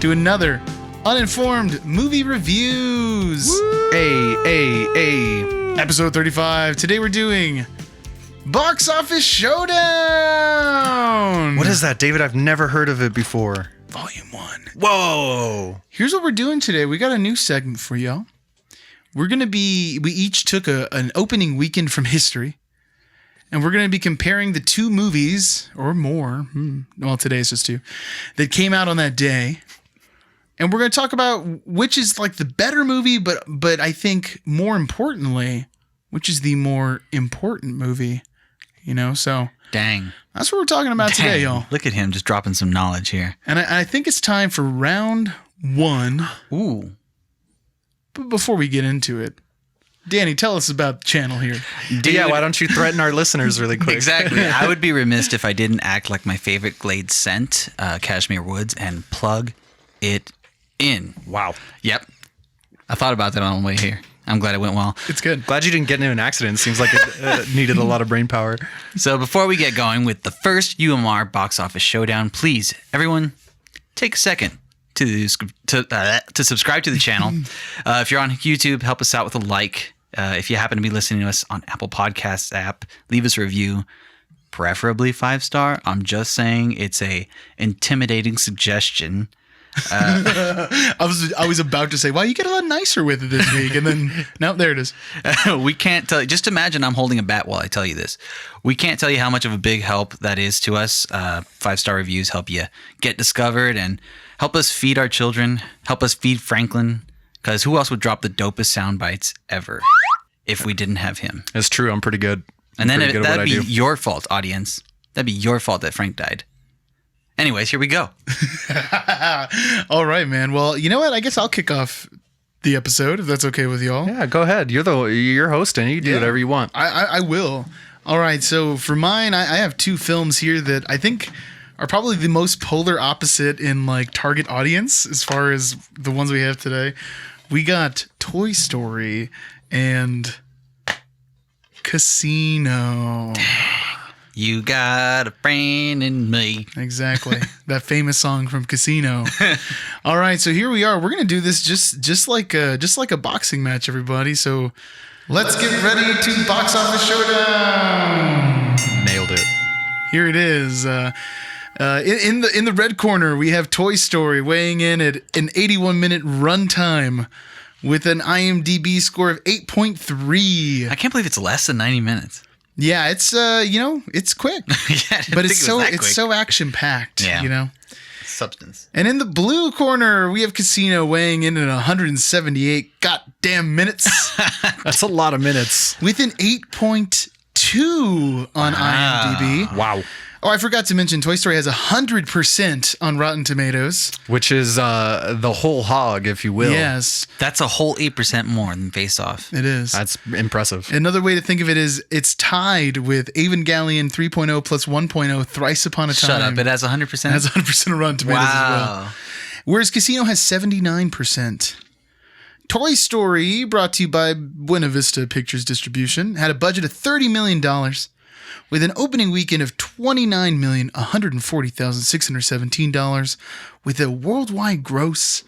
to another Uninformed Movie Reviews. Woo! Hey. Episode 35. Today we're doing Box Office Showdown. What is that, David? I've never heard of it before. Volume 1. Whoa. Here's what we're doing today. We got a new segment for y'all. We each took an opening weekend from history, and we're going to be comparing the two movies, or more, well, today's just two, that came out on that day. And we're going to talk about which is like the better movie, but I think more importantly, which is the more important movie, so. Dang. That's what we're talking about today, y'all. Look at him just dropping some knowledge here. And I think it's time for round one. Ooh. But before we get into it, Danny, tell us about the channel here. Yeah, why don't you threaten our listeners really quick? Exactly. I would be remiss if I didn't act like my favorite Glade scent, Cashmere Woods, and plug it in. Wow. Yep. I thought about that on the way here. I'm glad it went well. It's good. Glad you didn't get into an accident. Seems like it needed a lot of brain power. So before we get going with the first UMR Box Office Showdown, please, everyone, take a second to subscribe to the channel. If you're on YouTube, help us out with a like. If you happen to be listening to us on Apple Podcasts app, leave us a review, preferably 5-star. I'm just saying it's a intimidating suggestion. I was about to say, wow, you get a lot nicer with it this week, and then nope, there it is. We can't tell you. Just imagine I'm holding a bat while I tell you this. We can't tell you how much of a big help that is to us. 5-star reviews help you get discovered and help us feed our children, help us feed Franklin, because who else would drop the dopest sound bites ever if we didn't have him? It's true. I'm pretty good. And then that'd be your fault, audience. That'd be your fault that Frank died. Anyways, here we go. All right, man. Well, you know what? I guess I'll kick off the episode if that's okay with y'all. Yeah, go ahead. You're hosting. You do whatever you want. I will. All right. So for mine, I have two films here that I think are probably the most polar opposite in like target audience as far as the ones we have today. We got Toy Story and Casino. You got a friend in me. Exactly. That famous song from Casino. All right, so here we are. We're gonna do this just like a boxing match, everybody. So let's get ready to Box Office Showdown. Nailed it. Here it is. In the red corner, we have Toy Story weighing in at an 81-minute runtime with an IMDb score of 8.3. I can't believe it's less than 90 minutes. Yeah, it's it's quick. Yeah, but it's so action packed. Yeah. Substance. And in the blue corner, we have Casino weighing in at 178 goddamn minutes. That's a lot of minutes. With an 8.2 on IMDb. Wow. Oh, I forgot to mention, Toy Story has 100% on Rotten Tomatoes. Which is the whole hog, if you will. Yes. That's a whole 8% more than Face Off. It is. That's impressive. Another way to think of it is it's tied with Evangelion 3.0 plus 1.0 Thrice Upon a Time. Shut up. It has 100%? It has 100% of Rotten Tomatoes as well. Whereas Casino has 79%. Toy Story, brought to you by Buena Vista Pictures Distribution, had a budget of $30 million. With an opening weekend of $29,140,617, with a worldwide gross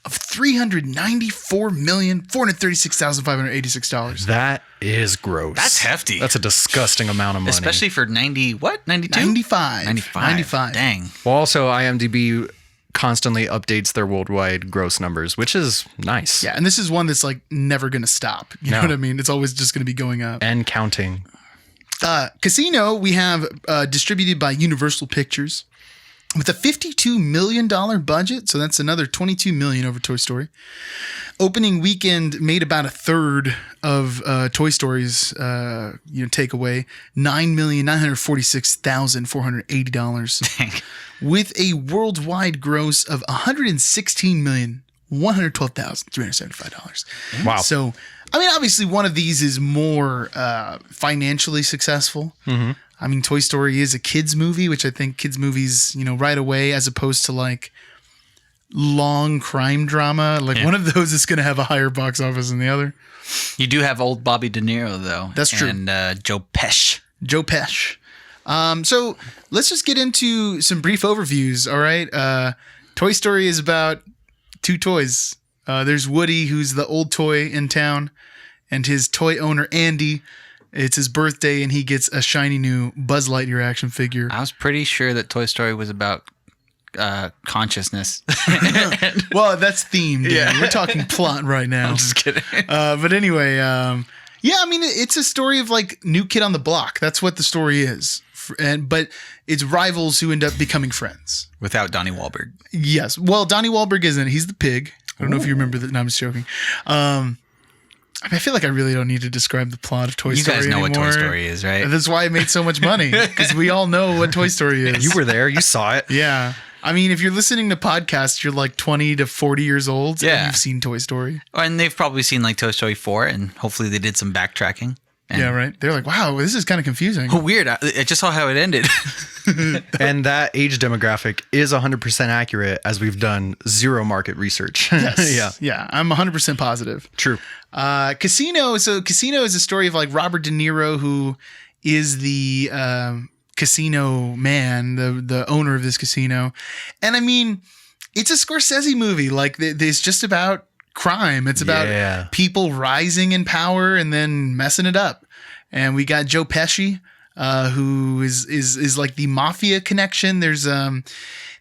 of $394,436,586. That is gross. That's hefty. That's a disgusting amount of money. Especially for 90, what? 92? 95. Dang. Well, also, IMDb constantly updates their worldwide gross numbers, which is nice. Yeah, and this is one that's like never going to stop. You know what I mean? It's always just going to be going up. And counting. Casino, we have distributed by Universal Pictures with a $52 million budget. So that's another $22 million over Toy Story. Opening weekend made about a third of Toy Story's takeaway, $9,946,480 with a worldwide gross of $116,112,375. Wow. So, I mean, obviously one of these is more financially successful. Mm-hmm. I mean, Toy Story is a kids movie, which I think kids movies, right away, as opposed to like long crime drama. Like one of those is going to have a higher box office than the other. You do have old Bobby De Niro, though. That's true. And Joe Pesci. So let's just get into some brief overviews. All right. Toy Story is about two toys. There's Woody, who's the old toy in town, and his toy owner, Andy. It's his birthday, and he gets a shiny new Buzz Lightyear action figure. I was pretty sure that Toy Story was about consciousness. Well, that's themed. Yeah. We're talking plot right now. I'm just kidding. But anyway, yeah, I mean, it's a story of like New Kid on the Block. That's what the story is. But it's rivals who end up becoming friends. Without Donnie Wahlberg. Yes. Well, Donnie Wahlberg isn't. He's the pig. I don't know if you remember that. No, I'm just joking. I mean, I feel like I really don't need to describe the plot of Toy Story You guys know anymore. what Toy Story is, right? That's why it made so much money, because we all know what Toy Story is. You were there. You saw it. Yeah. I mean, if you're listening to podcasts, you're like 20 to 40 years old, Yeah. and you've seen Toy Story. And they've probably seen like Toy Story 4, and hopefully they did some backtracking. And Yeah, right? They're like, wow, this is kind of confusing. Oh, weird. I just saw how it ended. And that age demographic is 100% accurate, as we've done zero market research. Yes. Yeah. Yeah, I'm 100% positive. True. Casino. So Casino is a story of like Robert De Niro, who is the casino man, the owner of this casino. And I mean, it's a Scorsese movie. Like it's just about crime. It's about Yeah. people rising in power and then messing it up. And we got Joe Pesci, who is like the mafia connection. There's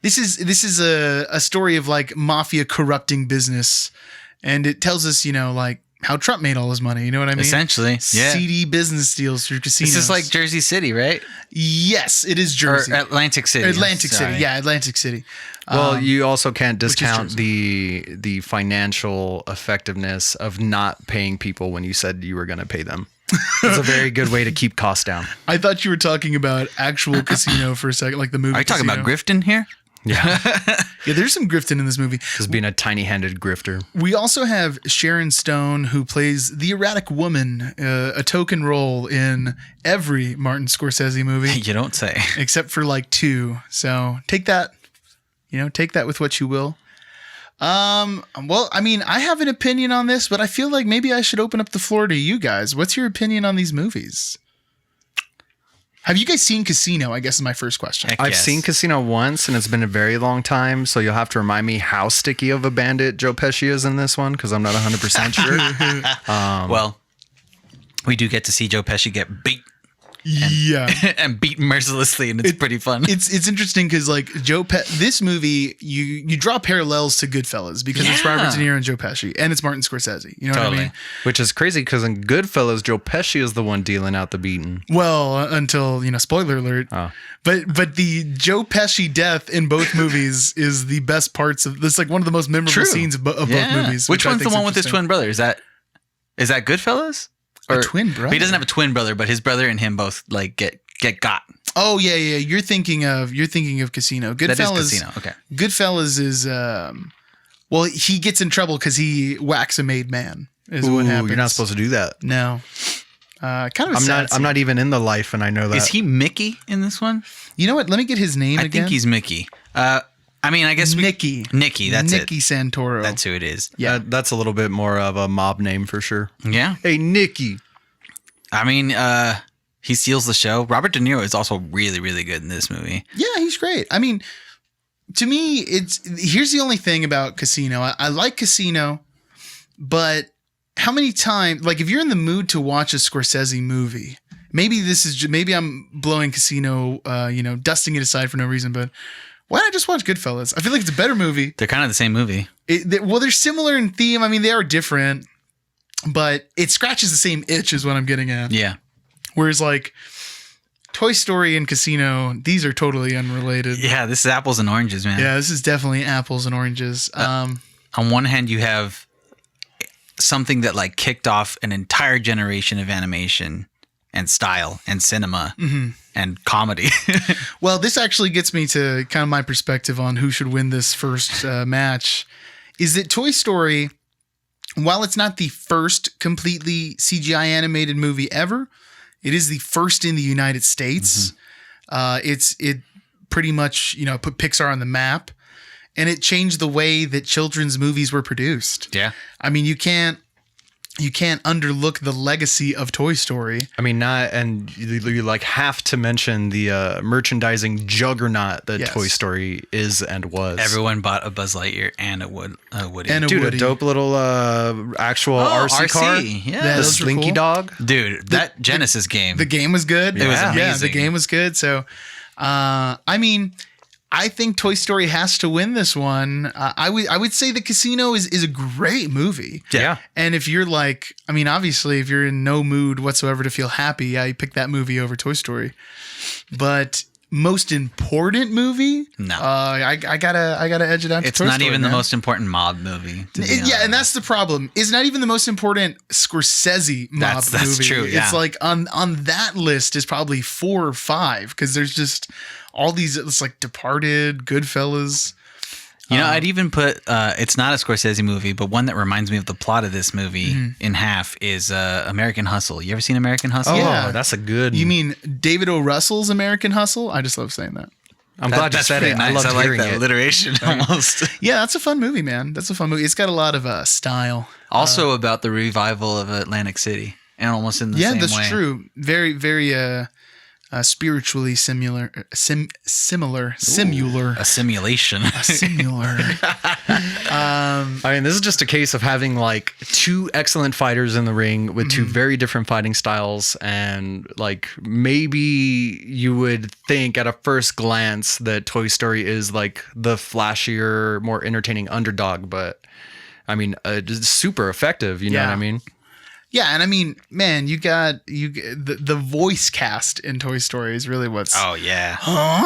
this is a story of like mafia corrupting business, and it tells us, you know, like how Trump made all his money. You know what I mean? Essentially. Yeah. Seedy business deals through casinos. This is like Jersey City, right? Yes, it is Jersey. Or Atlantic City. Atlantic Sorry. City. Yeah, Atlantic City. Well, you also can't is discount the financial effectiveness of not paying people when you said you were going to pay them. It's a very good way to keep costs down. I thought you were talking about actual casino for a second, like the movie. Are you talking Casino. about Grifton here? Yeah. Yeah, there's some grifting in this movie. Just being a tiny-handed grifter. We also have Sharon Stone, who plays the erratic woman, a token role in every Martin Scorsese movie, You don't say. except for like two. So take that, take that with what you will. Well, I mean, I have an opinion on this, but I feel like maybe I should open up the floor to you guys. What's your opinion on these movies? Have you guys seen Casino? I guess is my first question. Heck I've yes. seen Casino once, and it's been a very long time, so you'll have to remind me how sticky of a bandit Joe Pesci is in this one, because I'm not 100% sure. Well, we do get to see Joe Pesci get beat Yeah. and beat mercilessly, and it's pretty fun. It's interesting because like this movie, you draw parallels to Goodfellas because it's Yeah. Robert De Niro and Joe Pesci, and it's Martin Scorsese. You know what I mean? Which is crazy, because in Goodfellas, Joe Pesci is the one dealing out the beating. Well, until spoiler alert. Oh. But the Joe Pesci death in both movies is the best parts of this. Like one of the most memorable True. scenes of both movies. Which I one's the think's one with his interesting. twin brother? Is that Goodfellas? A twin brother? He doesn't have a twin brother, but his brother and him both like get got. Oh yeah. You're thinking of Casino. Goodfellas. That is Casino. Okay. Goodfellas is well, he gets in trouble because he whacks a made man. Is what happens. You're not supposed to do that. No. Kind of. I'm not even in the life, and I know that. Is he Mickey in this one? You know what? Let me get his name I again. think he's Mickey. I mean, I guess Nicky. Nicky, that's Nicky it. Santoro. That's who it is. Yeah. That's a little bit more of a mob name for sure. Yeah. Hey, Nicky. I mean, he steals the show. Robert De Niro is also really, really good in this movie. Yeah, he's great. I mean, to me, here's the only thing about Casino. I like Casino, but how many times, like if you're in the mood to watch a Scorsese movie, maybe I'm blowing Casino, dusting it aside for no reason, but why not just watch Goodfellas? I feel like it's a better movie. They're kind of the same movie. They're similar in theme. I mean, they are different, but it scratches the same itch is what I'm getting at. Yeah. Whereas like Toy Story and Casino, these are totally unrelated. Yeah, this is apples and oranges, man. Yeah, this is definitely apples and oranges. On one hand, you have something that like kicked off an entire generation of animation and style and cinema and comedy. Well, this actually gets me to kind of my perspective on who should win this first match. Is that Toy Story, while it's not the first completely CGI animated movie ever, it is the first in the United States. It pretty much, put Pixar on the map, and it changed the way that children's movies were produced. Yeah. I mean, you can't you can't underlook the legacy of Toy Story. I mean, you like have to mention the merchandising juggernaut that Yes. Toy Story is and was. Everyone bought a Buzz Lightyear and a Woody. And a Dude, Woody. a dope little actual RC car. Yeah. Yeah, The those were Slinky cool. Dog. Dude, that Genesis game. The game was good. It was Yeah, the amazing. game was good. So, I mean, I think Toy Story has to win this one. I would say The Casino is a great movie. Yeah. And if you're like, I mean, obviously, if you're in no mood whatsoever to feel happy, yeah, you pick that movie over Toy Story. But most important movie? No. I gotta edge it out. It's to Toy not Story, even the man. most important mob movie. To be Yeah, honest. and that's the problem. It's not even the most important Scorsese mob That's movie. true, yeah. It's like on that list is probably 4 or 5 because there's just all these. It's like Departed, Goodfellas. You know, I'd even put it's not a Scorsese movie, but one that reminds me of the plot of this movie in half is American Hustle. You ever seen American Hustle? Oh, Yeah. that's a good. You mean David O. Russell's American Hustle? I just love saying that. I'm glad you That's said pretty it. nice. I loved like hearing that it. alliteration almost. Yeah, that's a fun movie, man. That's a fun movie. It's got a lot of style. Also about the revival of Atlantic City, and almost in the Yeah, same that's way. true. Very, very spiritually similar. Similar. A simulation. Similar. I mean, this is just a case of having like 2 excellent fighters in the ring with 2 very different fighting styles. And like maybe you would think at a first glance that Toy Story is like the flashier, more entertaining underdog. But I mean, just super effective. You know what I mean? Yeah, and I mean, man, the voice cast in Toy Story is really what's Oh yeah.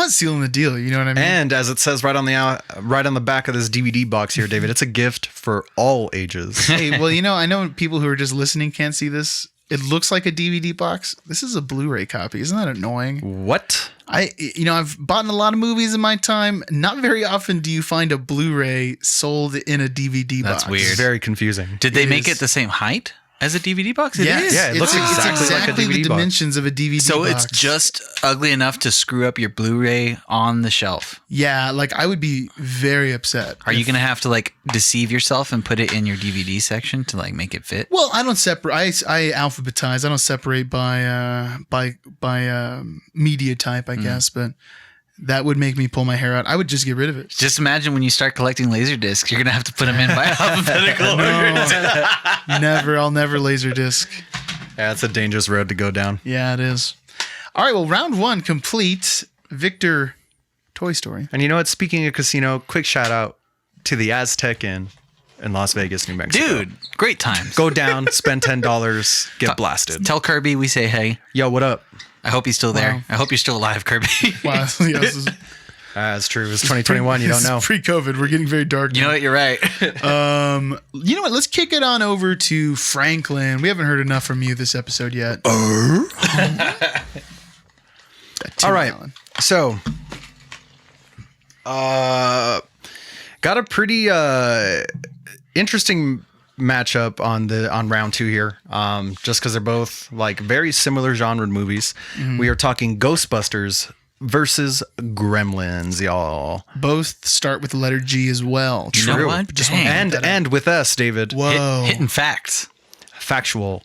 sealing the deal. You know what I mean? And as it says right on the back of this DVD box here, David, it's a gift for all ages. Hey, well, I know people who are just listening can't see this. It looks like a DVD box. This is a Blu-ray copy. Isn't that annoying? What? I've bought a lot of movies in my time. Not very often do you find a Blu-ray sold in a DVD box. That's weird. It's very confusing. Did they It make is. it the same height as a DVD box? It Yes. is. Yeah, it looks it's exactly like a exactly the DVD box. dimensions of a DVD So box. it's just ugly enough to screw up your Blu-ray on the shelf. Yeah, like I would be very upset. Are you going to have to like deceive yourself and put it in your DVD section to like make it fit? Well, I don't separate. I alphabetize. I don't separate by media type, I guess. But that would make me pull my hair out. I would just get rid of it. Just imagine when you start collecting laser discs, you're going to have to put them in by alphabetical order. Never. I'll never Laserdisc. Yeah, it's a dangerous road to go down. Yeah, it is. All right. Well, round 1 complete. Victor, Toy Story. And you know what? Speaking of casino, quick shout out to the Aztec Inn in Las Vegas, New Mexico. Dude, great times. Go down, spend $10, get blasted. Tell Kirby we say hey. Yo, what up? I hope he's still there. Wow. I hope you're still alive, Kirby. Wow. Yeah, this is That's true. It's 2021. You don't know. Pre-COVID. We're getting very dark. You know what? You're right. You know what? Let's kick it on over to Franklin. We haven't heard enough from you this episode yet. All right. Allen. So, got a pretty interesting matchup on round 2 here. Just because they're both like very similar genre movies. We are talking Ghostbusters versus Gremlins, y'all. Both start with the letter G as well. You know what? Just Dang. wanna put that And with us, David. Whoa. Hitting facts. Factual.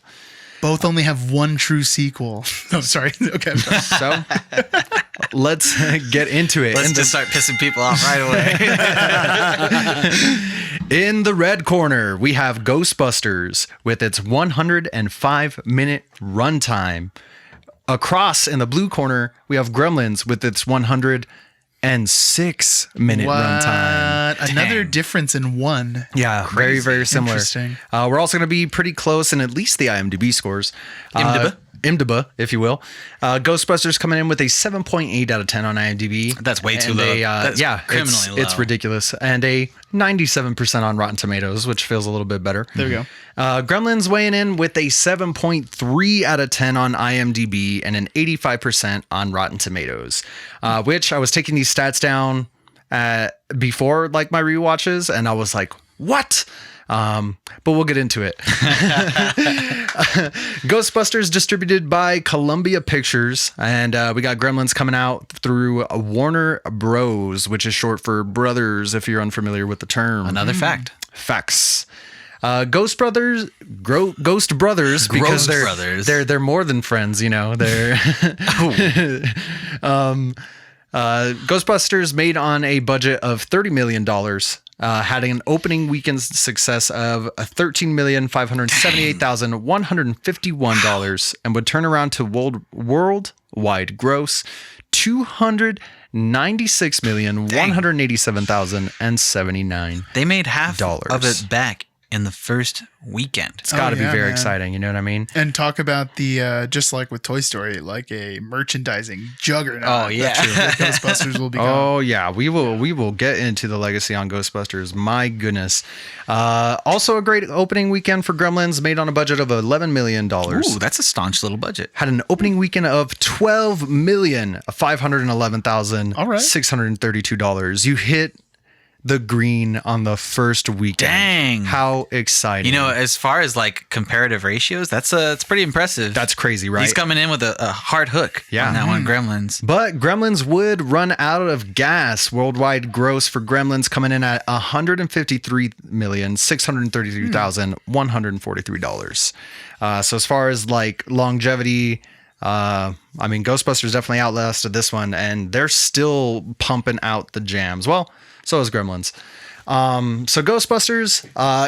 Both only have one true sequel. Oh, sorry. Okay. So let's get into it. Let's just start pissing people off right away. In the red corner, we have Ghostbusters with its 105-minute runtime. Across in the blue corner, we have Gremlins with its 106-minute runtime. Another Dang. difference in one. Yeah, very, very similar. Interesting. We're also going to be pretty close in at least the IMDb scores. IMDb, if you will. Ghostbusters coming in with a 7.8 out of 10 on IMDb. That's way too And low. That's criminally it's low. ridiculous. And a 97% on Rotten Tomatoes, which feels a little bit better. There we go. Gremlins weighing in with a 7.3 out of 10 on IMDb and an 85% on Rotten Tomatoes, which I was taking these stats down before like my rewatches, and I was like, what? But we'll get into it. Ghostbusters distributed by Columbia Pictures, and we got Gremlins coming out through Warner Bros, which is short for brothers if you're unfamiliar with the term. Another fact. Facts. Ghost Brothers, because Brothers. they're more than friends, you know. They're Ghostbusters, made on a budget of $30 million, had an opening weekend success of $13,578,151 and would turn around to worldwide gross $296,187,079. They made half of it back in the first weekend. It's got to be very man. exciting, you know what I mean? And talk about the just like with Toy Story, like a merchandising juggernaut. Oh, yeah. that Ghostbusters will become. Oh yeah, we will get into the legacy on Ghostbusters. My goodness. Also a great opening weekend for Gremlins, made on a budget of $11 million. Ooh, that's a staunch little budget. Had an opening weekend of $12,511,632. You hit the green on the first weekend. Dang. How exciting. You know, as far as like comparative ratios, that's it's pretty impressive. That's crazy, right? He's coming in with a hard hook on that one, Gremlins. But Gremlins would run out of gas. Worldwide gross for Gremlins coming in at $153,633,143. So as far as like longevity, I mean, Ghostbusters definitely outlasted this one, and they're still pumping out the jams. Well, so is Gremlins. So Ghostbusters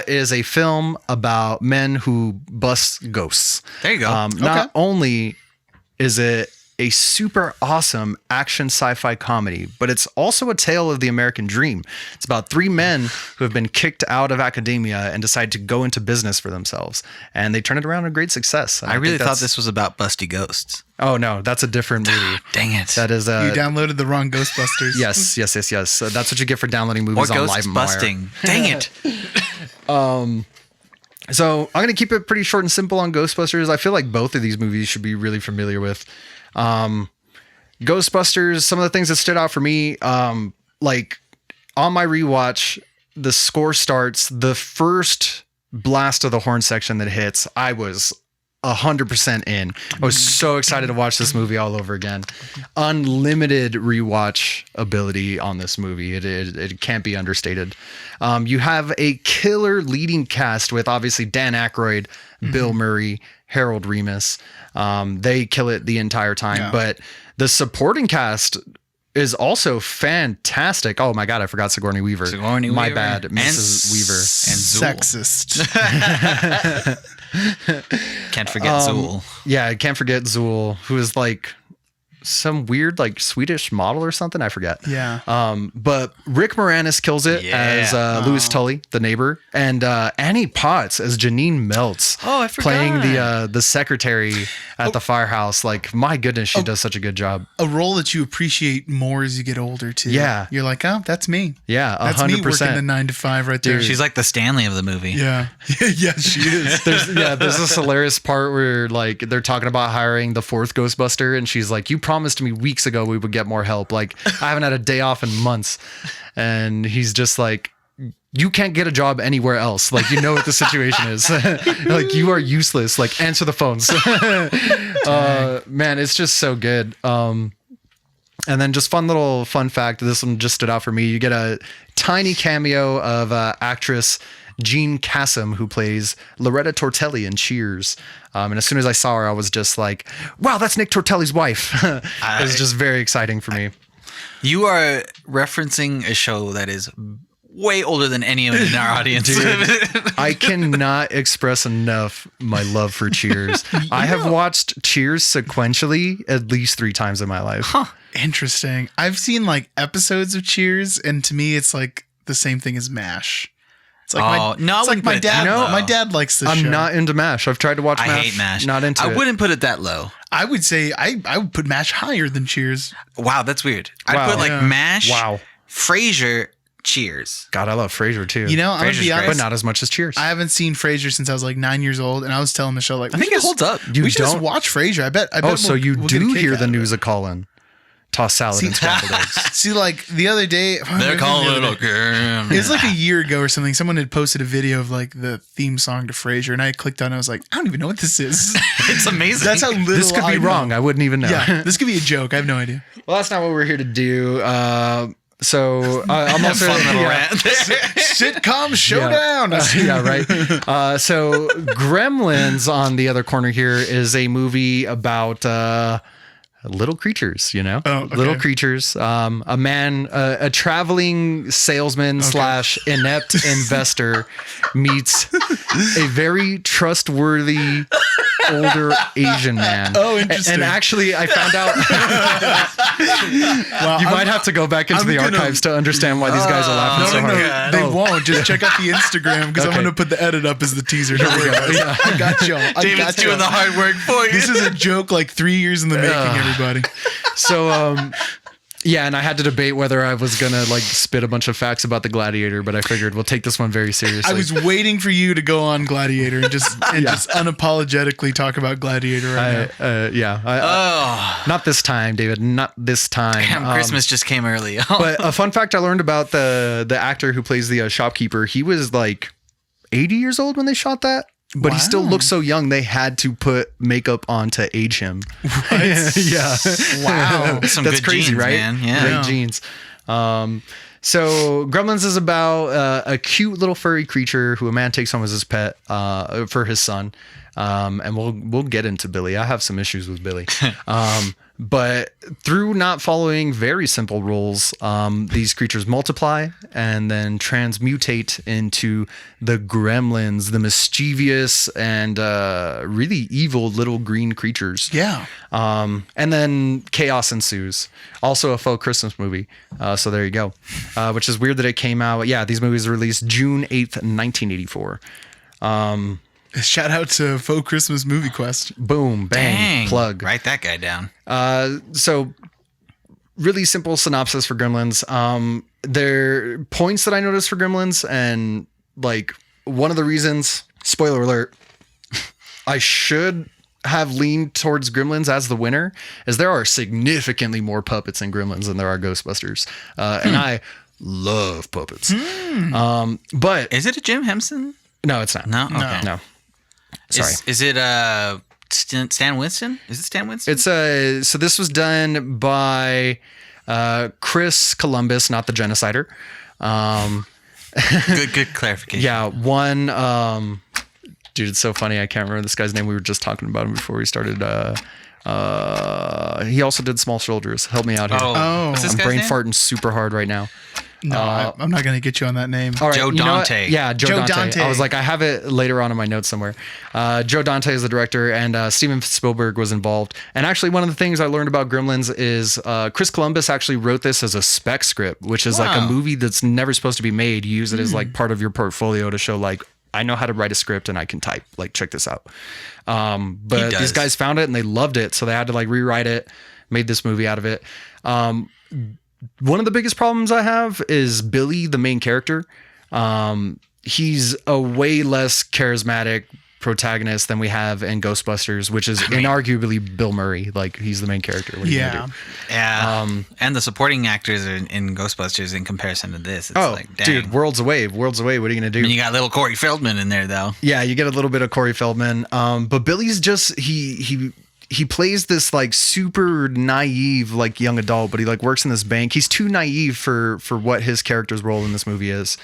is a film about men who bust ghosts. There you go. Not only is it a super awesome action sci-fi comedy, but it's also a tale of the American dream. It's about three men who have been kicked out of academia and decide to go into business for themselves, and they turn it around a great success. I really thought this was about busty ghosts. Oh no, that's a different movie. Dang it. That is You downloaded the wrong Ghostbusters. Yes. So that's what you get for downloading movies Or on ghost LiveWire. busting. Dang it. So I'm going to keep it pretty short and simple on Ghostbusters. I feel like both of these movies you should be really familiar with. Ghostbusters, some of the things that stood out for me, like on my rewatch, the score starts, the first blast of the horn section that hits, I was 100% in. I was so excited to watch this movie all over again. Unlimited rewatch ability on this movie. It can't be understated. You have a killer leading cast with obviously Dan Aykroyd, Bill Murray, Harold Ramis. They kill it the entire time, but the supporting cast is also fantastic. Oh my God, I forgot Sigourney Weaver. My bad, Mrs. Weaver. And Zool. Sexist. Can't forget Zool. Yeah, I can't forget Zool, who is like some weird like Swedish model or something. I forget. Yeah. But Rick Moranis kills it as Louis Tully, the neighbor, and Annie Potts as Janine Meltz. Oh, I forgot. Playing the secretary at the firehouse. Like, my goodness, she does such a good job. A role that you appreciate more as you get older too. Yeah. You're like, oh, that's me. Yeah, That's 100%. me working the 9 to 5 right there. She's like the Stanley of the movie. yeah. Yeah, she is. There's this hilarious part where like they're talking about hiring the fourth Ghostbuster, and she's like, "You promised me weeks ago we would get more help. Like, I haven't had a day off in months," and he's just like, "You can't get a job anywhere else. Like, you know what the situation is. Like, you are useless. Like, answer the phones." Man, it's just so good. And then just fun fact, this one just stood out for me. You get a tiny cameo of actress Jean Kasem, who plays Loretta Tortelli in Cheers. And as soon as I saw her, I was just like, wow, that's Nick Tortelli's wife. It was just very exciting for me. You are referencing a show that is way older than anyone in our audience. Dude, I cannot express enough my love for Cheers. I have watched Cheers sequentially at least 3 times in my life. Huh. Interesting. I've seen like episodes of Cheers, and to me, it's like the same thing as MASH. It's like my dad. My dad likes this show. I'm not into MASH. I've tried to watch MASH. I hate MASH. Not into it. I wouldn't put it that low. I would say I would put MASH higher than Cheers. Wow, that's weird. I'd Wow. put like Yeah. MASH, Wow. Frasier, Cheers. God, I love Frasier too. You know, I'm gonna Frasier's be great. but honest. not as much as Cheers. I haven't seen Frasier since I was like 9 years old, and I was telling Michelle like, I think it holds up. You we should just don't? watch Frasier. I bet. Oh, so you we'll get a do kick hear out the of news it. of Colin. Toss salad and scrambled eggs. See, like the other day, They're calling it again. It was like a year ago or something. Someone had posted a video of like the theme song to Frasier, and I clicked on it. I was like, I don't even know what this is. It's amazing. That's how little This could I be know. wrong. I wouldn't even know. Yeah, this could be a joke. I have no idea. Well, that's not what we're here to do. So I'm also Fun little rant there. Sitcom Showdown. yeah, right. So Gremlins on the other corner here is a movie about little creatures, Oh, okay. little creatures. A man, a traveling salesman / inept investor meets a very trustworthy older Asian man. Oh, interesting. And actually, I found out Well, you might have to go back into I'm the gonna- archives to understand why these guys are laughing so hard. God. They won't. Just check out the Instagram because I'm Okay. going to put the edit up as the teaser. Don't worry about it. I got y'all. David's doing the hard work for you. This is a joke like 3 years in the making, everybody. So, yeah, and I had to debate whether I was gonna like spit a bunch of facts about the Gladiator, but I figured we'll take this one very seriously. I was waiting for you to go on Gladiator and just unapologetically talk about Gladiator right now. Not this time, David. Not this time. Damn, Christmas just came early. But a fun fact I learned about the actor who plays the shopkeeper, he was like 80 years old when they shot that. But he still looks so young, they had to put makeup on to age him. Yeah. Wow. Some That's good crazy, genes, right? man. Yeah. Great genes. So Gremlins is about a cute little furry creature who a man takes home as his pet for his son. And we'll get into Billy. I have some issues with Billy. But through not following very simple rules, these creatures multiply and then transmutate into the Gremlins, the mischievous and really evil little green creatures. Yeah. And then chaos ensues. Also a faux Christmas movie. So there you go. Which is weird that it came out. Yeah, these movies were released June 8th, 1984. Shout out to Faux Christmas Movie Quest. Boom, bang, Dang. plug. Write that guy down. So really simple synopsis for Gremlins. There are points that I noticed for Gremlins, and like one of the reasons, spoiler alert, I should have leaned towards Gremlins as the winner is there are significantly more puppets in Gremlins than there are Ghostbusters. And I love puppets. But Is it a Jim Henson? no, it's not. No? Okay. No. Sorry. Is it Stan Winston? Is it Stan Winston? It's so this was done by Chris Columbus, not the genocider. Good clarification. Yeah, one dude, it's so funny. I can't remember this guy's name. We were just talking about him before we started. He also did Small Soldiers. Help me out here. What's this I'm guy's brain name? farting super hard right now. No, I'm not going to get you on that name. All right, Joe you know what? Dante. Yeah, Joe Joe Dante. Dante. I was like, I have it later on in my notes somewhere. Joe Dante is the director, and Steven Spielberg was involved. And actually, one of the things I learned about Gremlins is Chris Columbus actually wrote this as a spec script, which is like a Wow. movie that's never supposed to be made. You use it as like part of your portfolio to show like, I know how to write a script and I can type. Like, check this out. But does. these guys found it and they loved it, so they had to like rewrite it, made this movie out of it. One of the biggest problems I have is Billy, the main character. He's a way less charismatic protagonist than we have in Ghostbusters, which is inarguably Bill Murray. Like, he's the main character. What are you gonna do? Yeah. And the supporting actors are in Ghostbusters in comparison to this. It's Oh, like, dang. dude, worlds away. Worlds away. What are you going to do? And you got little Corey Feldman in there, though. Yeah, you get a little bit of Corey Feldman. But Billy's just, he plays this like super naive like young adult, but he like works in this bank. He's too naive for what his character's role in this movie is.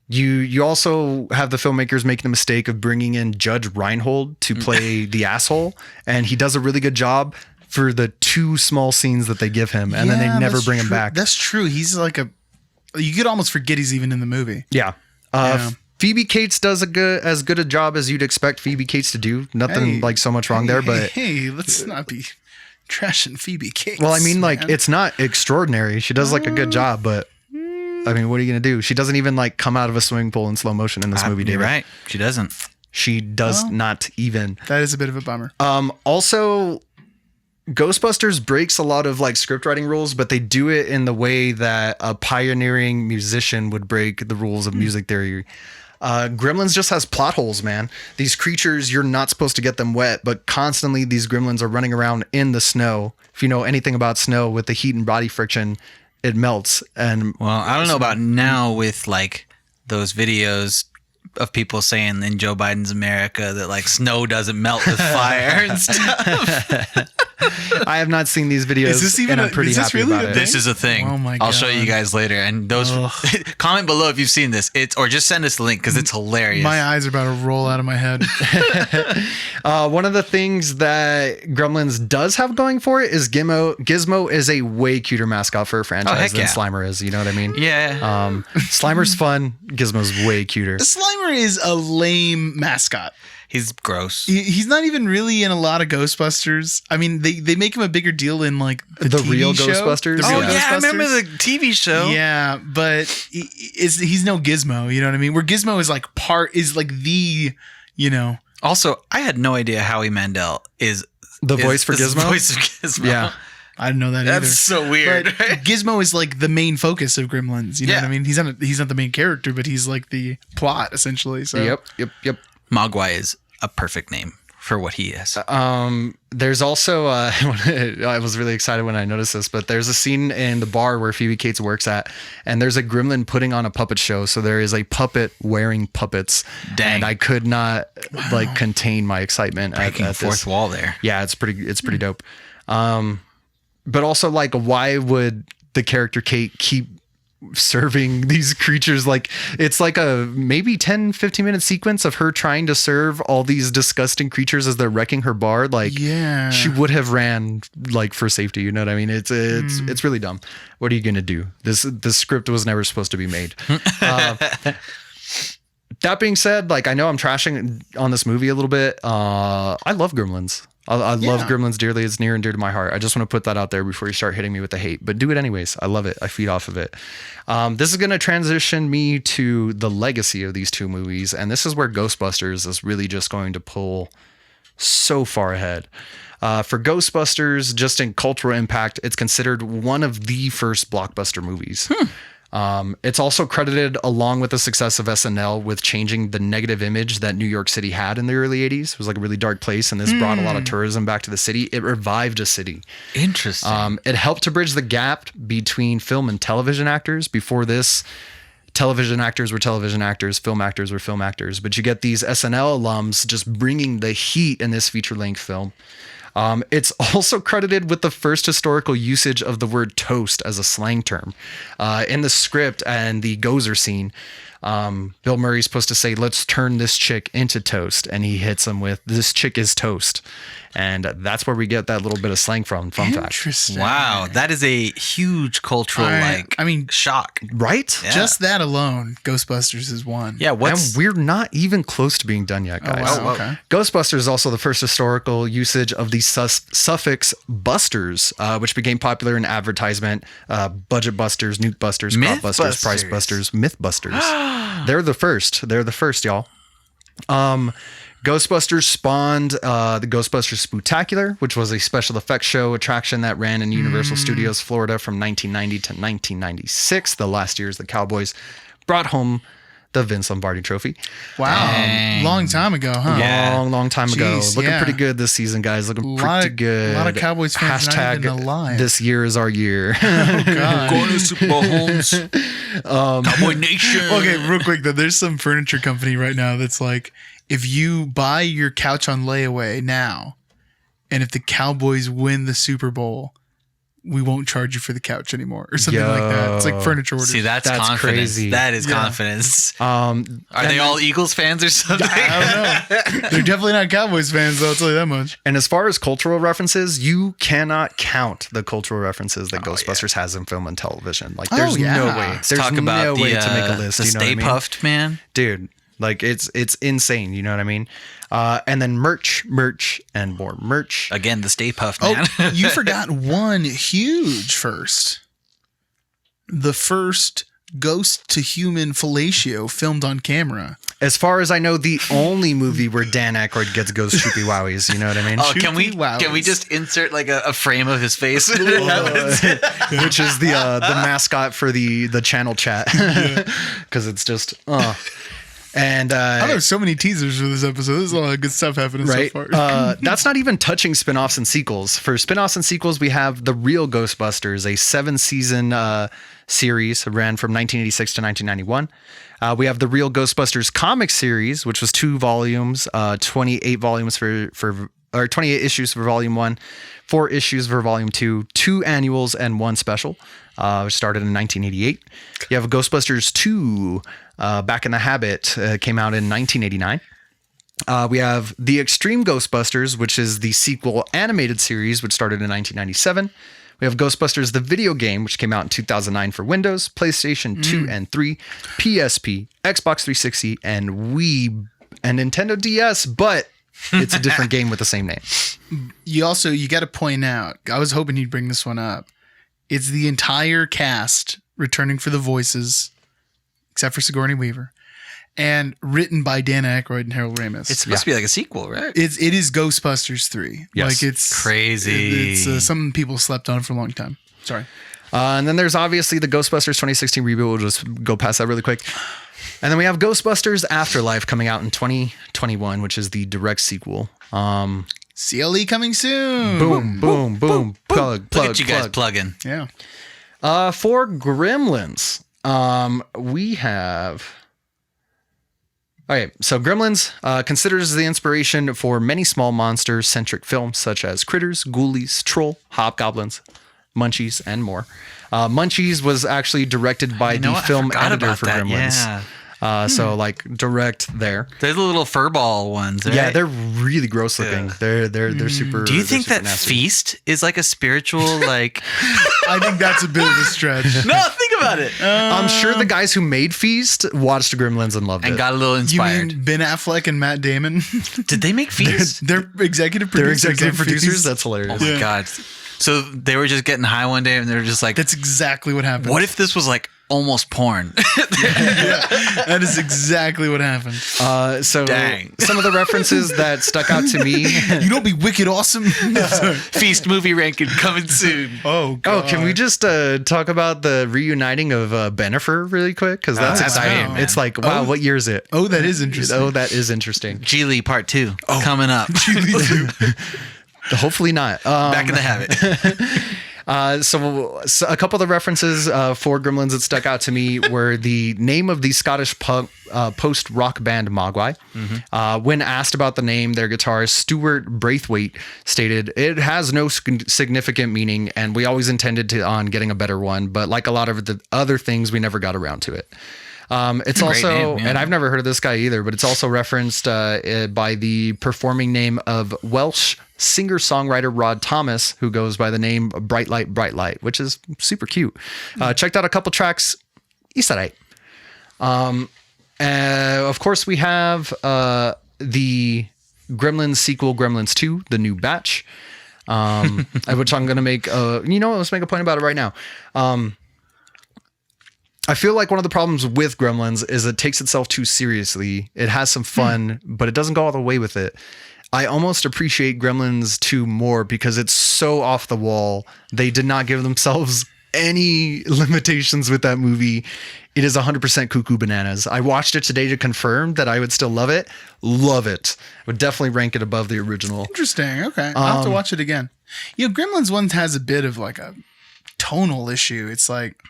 You also have the filmmakers making the mistake of bringing in Judge Reinhold to play the asshole, and he does a really good job for the two small scenes that they give him, and then they never that's bring him true. back. That's true. He's like you could almost forget he's even in the movie. Yeah. Phoebe Cates does as good a job as you'd expect Phoebe Cates to do. Nothing like so much wrong there, but hey, let's not be trashing Phoebe Cates. well, I mean, like man. it's not extraordinary. She does like a good job, but I mean, what are you gonna do? She doesn't even like come out of a swimming pool in slow motion in this movie. You're David. right. She doesn't. She does not even. That is a bit of a bummer. Also, Ghostbusters breaks a lot of like script writing rules, but they do it in the way that a pioneering musician would break the rules of music theory. Gremlins just has plot holes, man. These creatures, you're not supposed to get them wet, but constantly these gremlins are running around in the snow. If you know anything about snow, with the heat and body friction, it melts. And Well, I don't know about now with like those videos of people saying in Joe Biden's America that like snow doesn't melt with fire and stuff. I have not seen these videos, Is this even and I'm pretty is this happy really about a it. thing? This is a thing. Oh my I'll show you God. guys later. And those comment below if you've seen this. Or just send us the link because it's hilarious. My eyes are about to roll out of my head. One of the things that Gremlins does have going for it is Gizmo. Gizmo is a way cuter mascot for a franchise heck than yeah. Slimer is. You know what I mean? Yeah. Slimer's fun. Gizmo's way cuter. Slimer is a lame mascot. He's gross. He's not even really in a lot of Ghostbusters. I mean, they make him a bigger deal in like the The TV real show. Ghostbusters? The real Oh, yeah. I remember Ghostbusters. the TV show. Yeah, but he's no Gizmo. You know what I mean? Where Gizmo is like Also, I had no idea Howie Mandel is The voice for is Gizmo? the voice of Gizmo. Yeah. I didn't know that either. That's so weird. But Gizmo is like the main focus of Gremlins. You know Yeah. what I mean? He's not the main character, but he's like the plot essentially. So Yep. Mogwai is a perfect name for what he is. There's also I was really excited when I noticed this, but there's a scene in the bar where Phoebe Cates works at, and there's a gremlin putting on a puppet show. So there is a puppet wearing puppets. Dang. And I could not like contain my excitement Breaking at fourth this. wall there. Yeah, it's pretty dope. But also, like, why would the character Kate keep serving these creatures? Like, it's like a maybe 10-15 minute sequence of her trying to serve all these disgusting creatures as they're wrecking her bar. Like, Yeah. she would have ran like for safety. You know what I mean? It's really dumb. What are you gonna do? This script was never supposed to be made. That being said, like, I know I'm trashing on this movie a little bit. I love Gremlins. I love Gremlins dearly. It's near and dear to my heart. I just want to put that out there before you start hitting me with the hate, but do it anyways. I love it. I feed off of it. This is going to transition me to the legacy of these two movies. And this is where Ghostbusters is really just going to pull so far ahead. For Ghostbusters, just in cultural impact, it's considered one of the first blockbuster movies. It's also credited along with the success of SNL with changing the negative image that New York City had in the early 80s. It was like a really dark place, and this brought a lot of tourism back to the city. It revived a city. Interesting. It helped to bridge the gap between film and television actors. Before this, television actors were television actors, film actors were film actors. But you get these SNL alums just bringing the heat in this feature-length film. It's also credited with the first historical usage of the word toast as a slang term. In the script and the Gozer scene, Bill Murray's supposed to say, "Let's turn this chick into toast." And he hits him with, "This chick is toast." And that's where we get that little bit of slang from. Fun fact. Interesting. Wow, that is a huge cultural shock. Right? Yeah. Just that alone, Ghostbusters is one. Yeah, And what's we're not even close to being done yet, Oh, guys. wow. Okay. Ghostbusters is also the first historical usage of the suffix busters, which became popular in advertisement. Budget busters, nuke busters, crop busters, price Mythbusters. busters, myth busters. They're the first, y'all. Ghostbusters spawned the Ghostbusters Spooktacular, which was a special effects show attraction that ran in Universal Studios Florida from 1990 to 1996, the last years the Cowboys brought home the Vince Lombardi Trophy. Wow. Long time ago, huh? Yeah. Long time ago. Jeez, Looking yeah. pretty good this season, guys. Looking Lot pretty of- good. a lot of Cowboys fans not even alive. This year is our year. Oh, God. going to Super Bowl homes? Cowboy Nation. Okay, real quick though, there's some furniture company right now that's like, if you buy your couch on layaway now, and if the Cowboys win the Super Bowl, we won't charge you for the couch anymore, or something like that. It's like furniture orders. See, that's confidence. crazy. That is Yeah. confidence. Um, Are they all Eagles fans or something? I don't know. They're definitely not Cowboys fans, though. I'll tell you that much. and as far as cultural references, you cannot count the cultural references that Ghostbusters has in film and television. Like, there's yeah. no way. Let's There's talk about no the, way to make a list. the You know what Stay I mean? Puffed Man. Dude, like, it's insane. You know what I mean? And then merch, and more merch. Again, the Stay Puffed Oh, Man. you forgot one huge first. The first ghost to human fellatio filmed on camera. As far as I know, the only movie where Dan Aykroyd gets ghost shoopy wowies. You know what I mean? Oh, can we Wowies. just insert like a frame of his face? Which is the mascot for the channel chat, because it's just and I know so many teasers for this episode. There's a lot of good stuff happening right. so far. That's not even touching spinoffs and sequels. For spinoffs and sequels, we have The Real Ghostbusters, a 7-season series, ran from 1986 to 1991. We have The Real Ghostbusters comic series, which was 2 volumes, 28 volumes for 28 issues for Volume 1, 4 issues for Volume 2, 2 annuals, and 1 special, which started in 1988. You have Ghostbusters 2, Back in the Habit, came out in 1989. We have The Extreme Ghostbusters, which is the sequel animated series, which started in 1997. We have Ghostbusters, the video game, which came out in 2009 for Windows, PlayStation 2 and 3, PSP, Xbox 360, and Wii, and Nintendo DS, but it's a different game with the same name. You got to point out, I was hoping you'd bring this one up. It's the entire cast returning for the voices, except for Sigourney Weaver, and written by Dan Aykroyd and Harold Ramis. It's supposed to be like a sequel, right? It is Ghostbusters 3. Yes. Like it's crazy. It's something people slept on for a long time. Sorry. And then there's obviously the Ghostbusters 2016 reboot. We'll just go past that really quick. And then we have Ghostbusters Afterlife coming out in 2021, which is the direct sequel. CLE coming soon. Boom. Plug. Look at you guys plugging. Yeah. For Gremlins, we have... Okay, so Gremlins considers the inspiration for many small monster-centric films such as Critters, Ghoulies, Troll, Hobgoblins, Munchies, and more. Munchies was actually directed by the film editor for Gremlins. Yeah. So like direct there. They're the little furball ones, right? Yeah, they're really gross looking. Yeah. They're super. Do you think super that nasty. Feast is like a spiritual like? I think that's a bit of a stretch. No, think about it. I'm sure the guys who made Feast watched Gremlins and loved And it. got a little You inspired. mean Ben Affleck and Matt Damon? Did they make Feast? They're executive They're producers. executive on producers. Feast. That's hilarious. Oh my god! So they were just getting high one day, and they were just like, That's exactly what happened. "What if this was like almost porn?" That is exactly what happened. So Dang. some of the references that stuck out to me. You don't be wicked awesome. Feast movie ranking coming soon. Oh, God. Oh, can we just talk about the reuniting of Bennifer really quick? Because that's that's exciting. right, It's like, wow, Oh. what year is it? Oh, that is interesting. Oh, that is interesting. Geely Part 2 coming up. Hopefully not. Back in the habit. So a couple of the references for Gremlins that stuck out to me were the name of the Scottish post-rock band Mogwai. When asked about the name, their guitarist Stuart Braithwaite stated, "It has no significant meaning, and we always intended on getting a better one, but like a lot of the other things, we never got around to it." It's Great also, name, yeah. and I've never heard of this guy either, but it's also referenced by the performing name of Welsh singer-songwriter Rod Thomas, who goes by the name Bright Light, which is super cute. Checked out a couple tracks. East Side 8. Of course, we have the Gremlins sequel, Gremlins 2, The New Batch, which I'm going to make, let's make a point about it right now. I feel like one of the problems with Gremlins is it takes itself too seriously. It has some fun, but it doesn't go all the way with it. I almost appreciate Gremlins 2 more because it's so off the wall. They did not give themselves any limitations with that movie. It is 100% cuckoo bananas. I watched it today to confirm that I would still love it. Love it. Would definitely rank it above the original. Interesting. Okay. I'll have to watch it again. Gremlins 1 has a bit of like a tonal issue. It's like,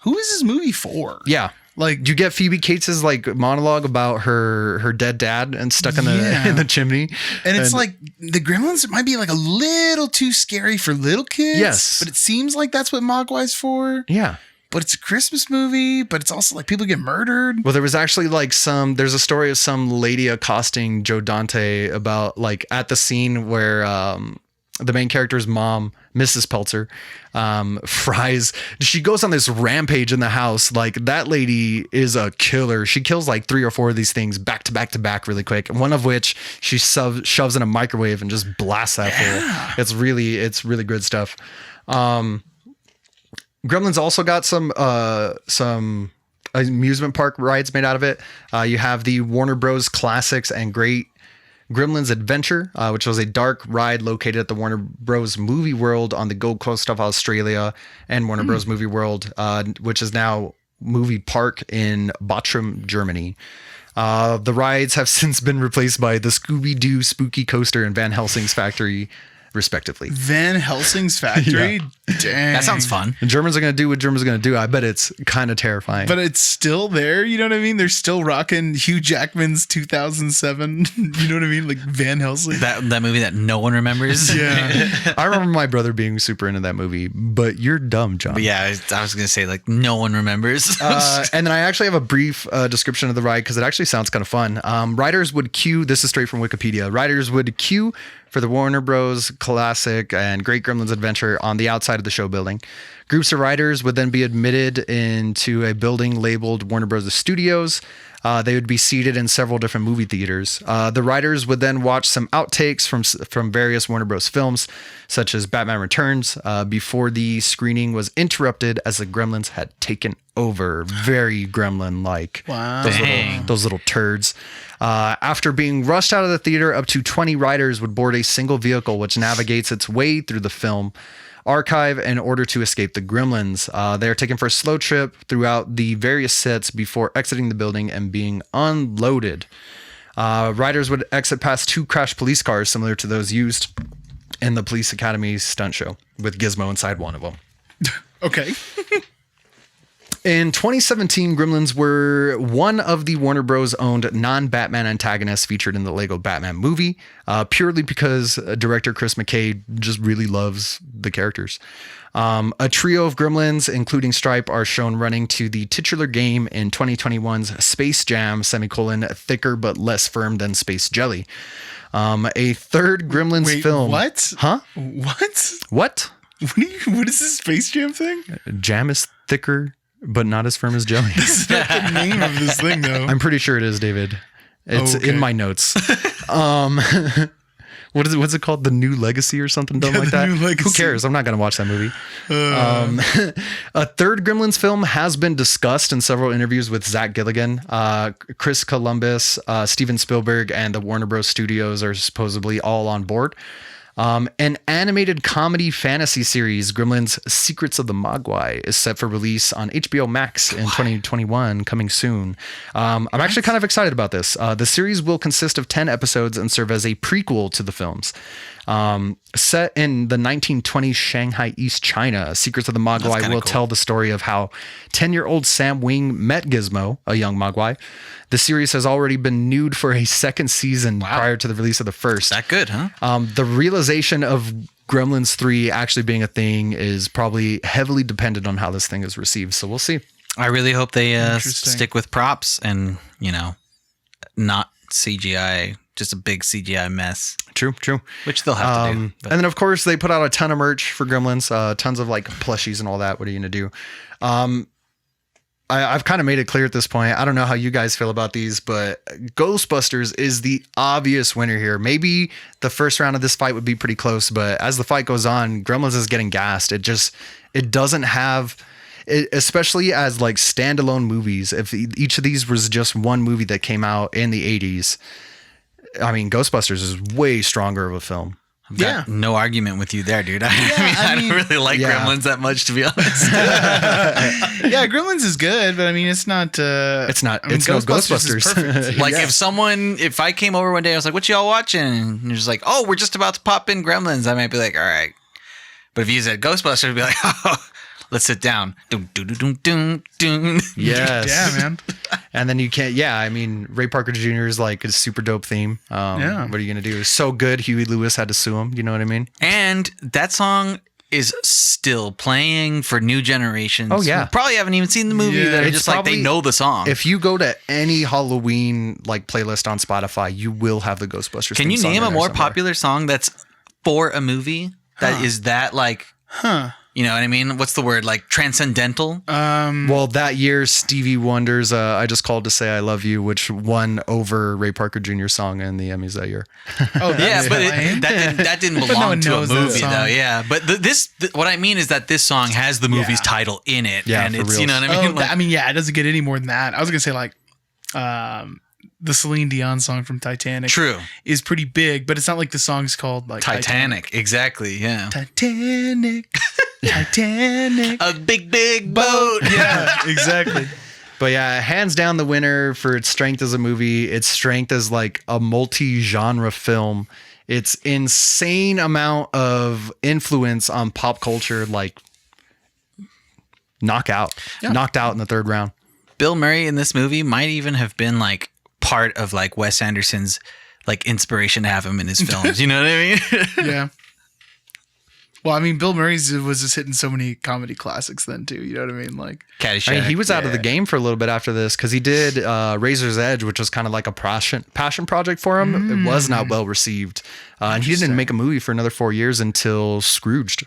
who is this movie for? Yeah. Like, you get Phoebe Cates' like monologue about her dead dad and stuck in the in the chimney. And it's like the Gremlins might be like a little too scary for little kids. Yes. But it seems like that's what Mogwai's for. Yeah. But it's a Christmas movie, but it's also like people get murdered. Well, there was actually like there's a story of some lady accosting Joe Dante about like at the scene where the main character's mom, Mrs. Peltzer, fries. She goes on this rampage in the house. Like, that lady is a killer. She kills like 3 or 4 of these things back to back to back really quick. One of which she shoves in a microwave and just blasts that fool. It's really good stuff. Gremlins also got some amusement park rides made out of it. You have the Warner Bros. Classics and Great Gremlins Adventure, which was a dark ride located at the Warner Bros. Movie World on the Gold Coast of Australia, and Warner Bros. Movie World, which is now Movie Park in Bochum, Germany. The rides have since been replaced by the Scooby-Doo Spooky Coaster in Van Helsing's factory respectively. Van Helsing's factory? Dang. That sounds fun. And Germans are going to do what Germans are going to do. I bet it's kind of terrifying. But it's still there, you know what I mean? They're still rocking Hugh Jackman's 2007, you know what I mean? Like Van Helsing. That movie that no one remembers. Yeah. I remember my brother being super into that movie, but you're dumb, John. But yeah, I was going to say, like, no one remembers. And then I actually have a brief description of the ride because it actually sounds kind of fun. Riders would queue, this is straight from Wikipedia, riders would queue for the Warner Bros. Classic and Great Gremlins Adventure on the outside of the show building. Groups of riders would then be admitted into a building labeled Warner Bros. Studios. They would be seated in several different movie theaters. The riders would then watch some outtakes from various Warner Bros. Films, such as Batman Returns, before the screening was interrupted as the Gremlins had taken over. Very Gremlin-like. Wow. Those little turds. After being rushed out of the theater, up to 20 riders would board a single vehicle which navigates its way through the film archive in order to escape the Gremlins. They are taken for a slow trip throughout the various sets before exiting the building and being unloaded. Riders would exit past 2 crashed police cars similar to those used in the Police Academy stunt show, with Gizmo inside one of them. Okay. In 2017, Gremlins were one of the Warner Bros. Owned non-Batman antagonists featured in the Lego Batman movie, purely because director Chris McKay just really loves the characters. A trio of Gremlins, including Stripe, are shown running to the titular game in 2021's Space Jam, thicker but less firm than Space Jelly. A third Gremlins film. What? Huh? What? What? What is this Space Jam thing? Jam is thicker but not as firm as jelly. That's not the name of this thing, though. I'm pretty sure it is, David. It's in my notes. What's it called? The New Legacy or something dumb like that? Who cares? I'm not going to watch that movie. A third Gremlins film has been discussed in several interviews with Zach Gilligan, Chris Columbus, Steven Spielberg, and the Warner Bros. Studios are supposedly all on board. An animated comedy fantasy series, Gremlins Secrets of the Mogwai, is set for release on HBO Max in 2021, coming soon. I'm actually kind of excited about this. The series will consist of 10 episodes and serve as a prequel to the films. Set in the 1920s Shanghai, East China, Secrets of the Mogwai will tell the story of how 10-year-old Sam Wing met Gizmo, a young Mogwai. The series has already been renewed for a second season prior to the release of the first. That good, huh? The realization of Gremlins 3 actually being a thing is probably heavily dependent on how this thing is received. So we'll see. I really hope they stick with props and, not CGI, just a big CGI mess. True. Which they'll have to do. And then, of course, they put out a ton of merch for Gremlins, tons of like plushies and all that. What are you going to do? I've kind of made it clear at this point. I don't know how you guys feel about these, but Ghostbusters is the obvious winner here. Maybe the first round of this fight would be pretty close, but as the fight goes on, Gremlins is getting gassed. It doesn't have, especially as like standalone movies. If each of these was just one movie that came out in the 80s, I mean, Ghostbusters is way stronger of a film. I've got no argument with you there, dude. I don't really like Gremlins that much, to be honest. Yeah, Gremlins is good, but I mean, it's not. It's not. It's no Ghostbusters. Like if I came over one day, I was like, "What y'all watching?" And you're just like, "Oh, we're just about to pop in Gremlins." I might be like, "All right," but if you said Ghostbusters, I'd be like, "Oh, let's sit down." Doom, doom, doom, doom, doom. Yes. Yeah, man. And then you can't. Yeah, I mean, Ray Parker Jr. is like a super dope theme. What are you gonna do? It's so good. Huey Lewis had to sue him. You know what I mean? And that song is still playing for new generations. Oh yeah, who probably haven't even seen the movie. Yeah, that are it's just like they know the song. If you go to any Halloween like playlist on Spotify, you will have the Ghostbusters. Can you theme name song a more somewhere. popular song that's for a movie that is that like? You know what I mean? What's the word? Like transcendental? Well, that year, Stevie Wonder's I Just Called to Say I Love You, which won over Ray Parker Jr.'s song in the Emmys that year. Oh, yeah, but that didn't belong to a movie, though. Yeah, but what I mean is that this song has the movie's title in it. Yeah, and for it's, real. you know what I mean? It doesn't get any more than that. I was going to say like the Celine Dion song from Titanic. True. Is pretty big, but it's not like the song's called like Titanic. Exactly, yeah. Titanic. A big boat. Yeah, exactly. But yeah, hands down the winner for its strength as a movie, its strength as like a multi-genre film, It's insane amount of influence on pop culture, like knocked out in the third round. Bill Murray in this movie might even have been like part of like Wes Anderson's like inspiration to have him in his films. You know what I mean? Yeah. Well, I mean, Bill Murray's was just hitting so many comedy classics then too. You know what I mean? Like Caddyshack. I mean, he was out of the game for a little bit after this because he did Razor's Edge, which was kind of like a passion project for him. It was not well received, and he didn't make a movie for another 4 years until Scrooged.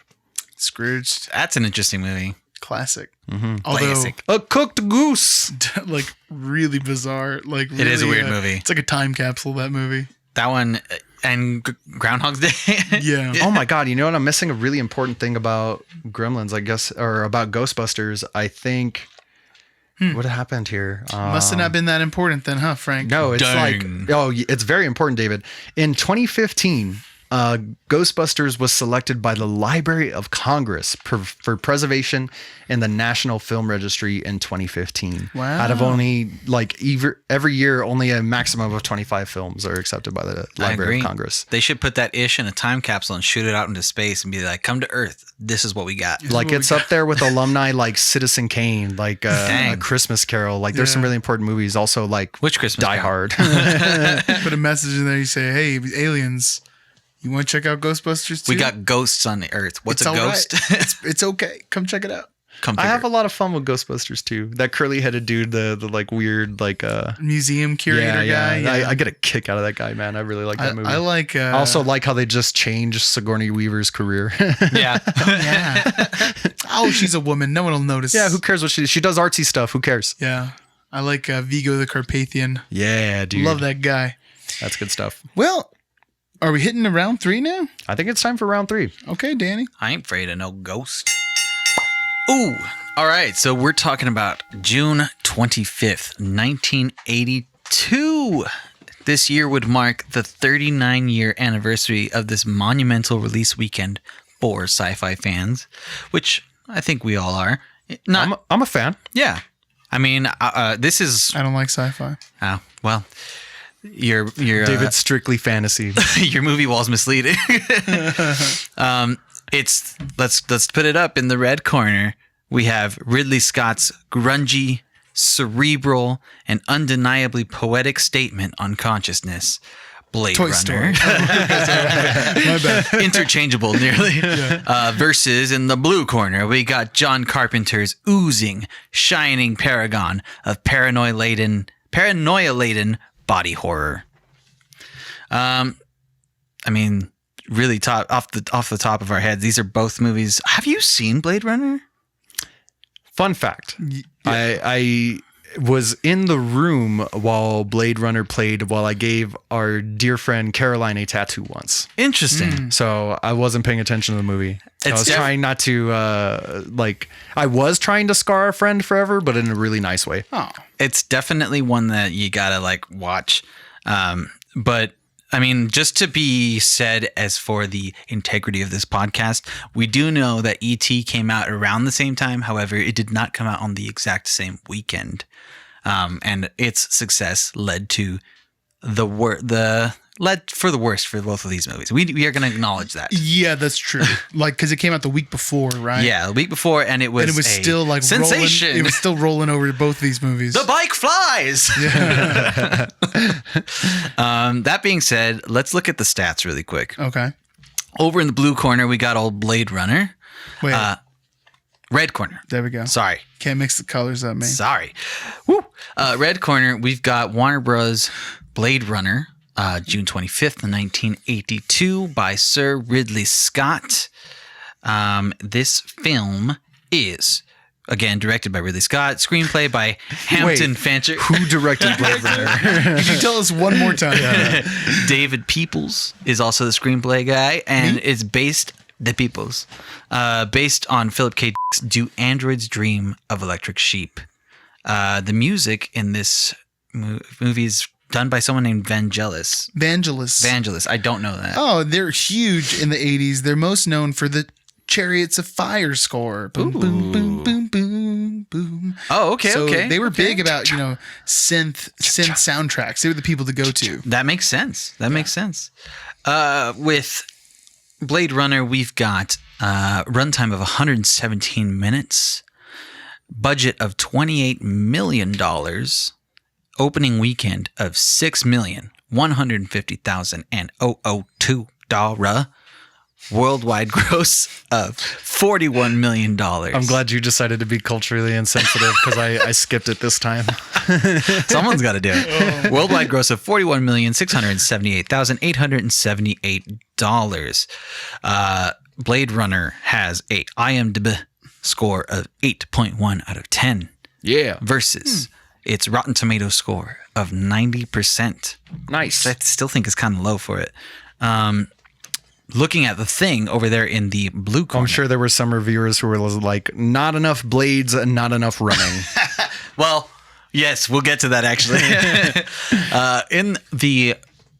That's an interesting movie. Classic. Although, classic. A cooked goose. Like really bizarre. Like really, it is a weird movie. It's like a time capsule. That movie. That one and Groundhog's Day. Yeah. Oh my God. You know what? I'm missing a really important thing about Gremlins, I guess, or about Ghostbusters. I think what happened here? Must have not been that important then, huh, Frank? No, it's it's very important, David. In 2015, Ghostbusters was selected by the Library of Congress for preservation in the National Film Registry in 2015. Wow. Out of only like every year, only a maximum of 25 films are accepted by the Library of Congress. They should put that ish in a time capsule and shoot it out into space and be like, come to Earth. This is what we got. Like it's up there with alumni like Citizen Kane, like A Christmas Carol. Like there's some really important movies. Also like Which Christmas Die Carol? Hard. Put a message in there. You say, hey, aliens. You want to check out Ghostbusters too? We got ghosts on the Earth. What's a ghost? Right. It's okay. Come check it out. I have a lot of fun with Ghostbusters too. That curly headed dude, the like weird like museum curator guy. Yeah. I get a kick out of that guy, man. I really like that movie. I like. I also like how they just changed Sigourney Weaver's career. Yeah. Oh, she's a woman. No one will notice. Yeah, who cares what she does artsy stuff. Who cares? Yeah. I like Vigo the Carpathian. Yeah, dude. Love that guy. That's good stuff. Well, are we hitting to round 3 now? I think it's time for round 3. Okay, Danny. I ain't afraid of no ghost. Ooh. All right. So we're talking about June 25th, 1982. This year would mark the 39-year anniversary of this monumental release weekend for sci-fi fans, which I think we all are. I'm a fan. Yeah. I mean, this is... I don't like sci-fi. Oh, well... Your David's strictly fantasy. Your movie wall's misleading. Let's put it up in the red corner. We have Ridley Scott's grungy, cerebral, and undeniably poetic statement on consciousness, Blade Toy Runner. Story. My bad. Interchangeable nearly. Versus in the blue corner, we got John Carpenter's oozing, shining paragon of paranoia-laden body horror. I mean, really off the top of our heads, these are both movies. Have you seen Blade Runner? Fun fact. I was in the room while Blade Runner played while I gave our dear friend Caroline a tattoo once. Interesting. So I wasn't paying attention to the movie. I was trying not to I was trying to scar a friend forever, but in a really nice way. Oh. It's definitely one that you gotta like watch. But I mean, just to be said as for the integrity of this podcast, we do know that E.T. came out around the same time. However, it did not come out on the exact same weekend. And its success led to led for the worst for both of these movies. We are going to acknowledge that. Yeah, that's true. Like, because it came out the week before, right? Yeah, the week before, and it was still like sensation. It was still rolling over both these movies. The bike flies. Yeah. That being said, let's look at the stats really quick. Okay. Over in the blue corner, we got old Blade Runner. Wait. Red corner. There we go. Sorry. Can't mix the colors up, man. Sorry. Woo. Red corner, we've got Warner Bros. Blade Runner, June 25th, 1982, by Sir Ridley Scott. This film is, again, directed by Ridley Scott. Screenplay by Hampton Fancher. Who directed Blade Runner? Could you tell us one more time? David Peoples is also the screenplay guy, and it's based on Philip K. Dick's Do Androids Dream of Electric Sheep. The music in this movie is done by someone named Vangelis. I don't know that. Oh, they're huge in the 80s. They're most known for the Chariots of Fire score. Boom, boom, boom, boom, boom, boom. Oh, okay, so okay. They were big about, synth soundtracks. They were the people to go to. That makes sense. Makes sense. With Blade Runner, we've got runtime of 117 minutes, budget of $28 million, opening weekend of $6,150,002, worldwide gross of $41 million. I'm glad you decided to be culturally insensitive because I skipped it this time. Someone's got to do it. Worldwide gross of $41,678,878. Blade Runner has a IMDb score of 8.1 out of 10. Yeah. Versus its Rotten Tomatoes score of 90%. Nice. I still think is kind of low for it. Looking at The Thing over there in the blue corner. I'm sure there were some reviewers who were like, not enough blades and not enough running. Well, yes, we'll get to that actually. In the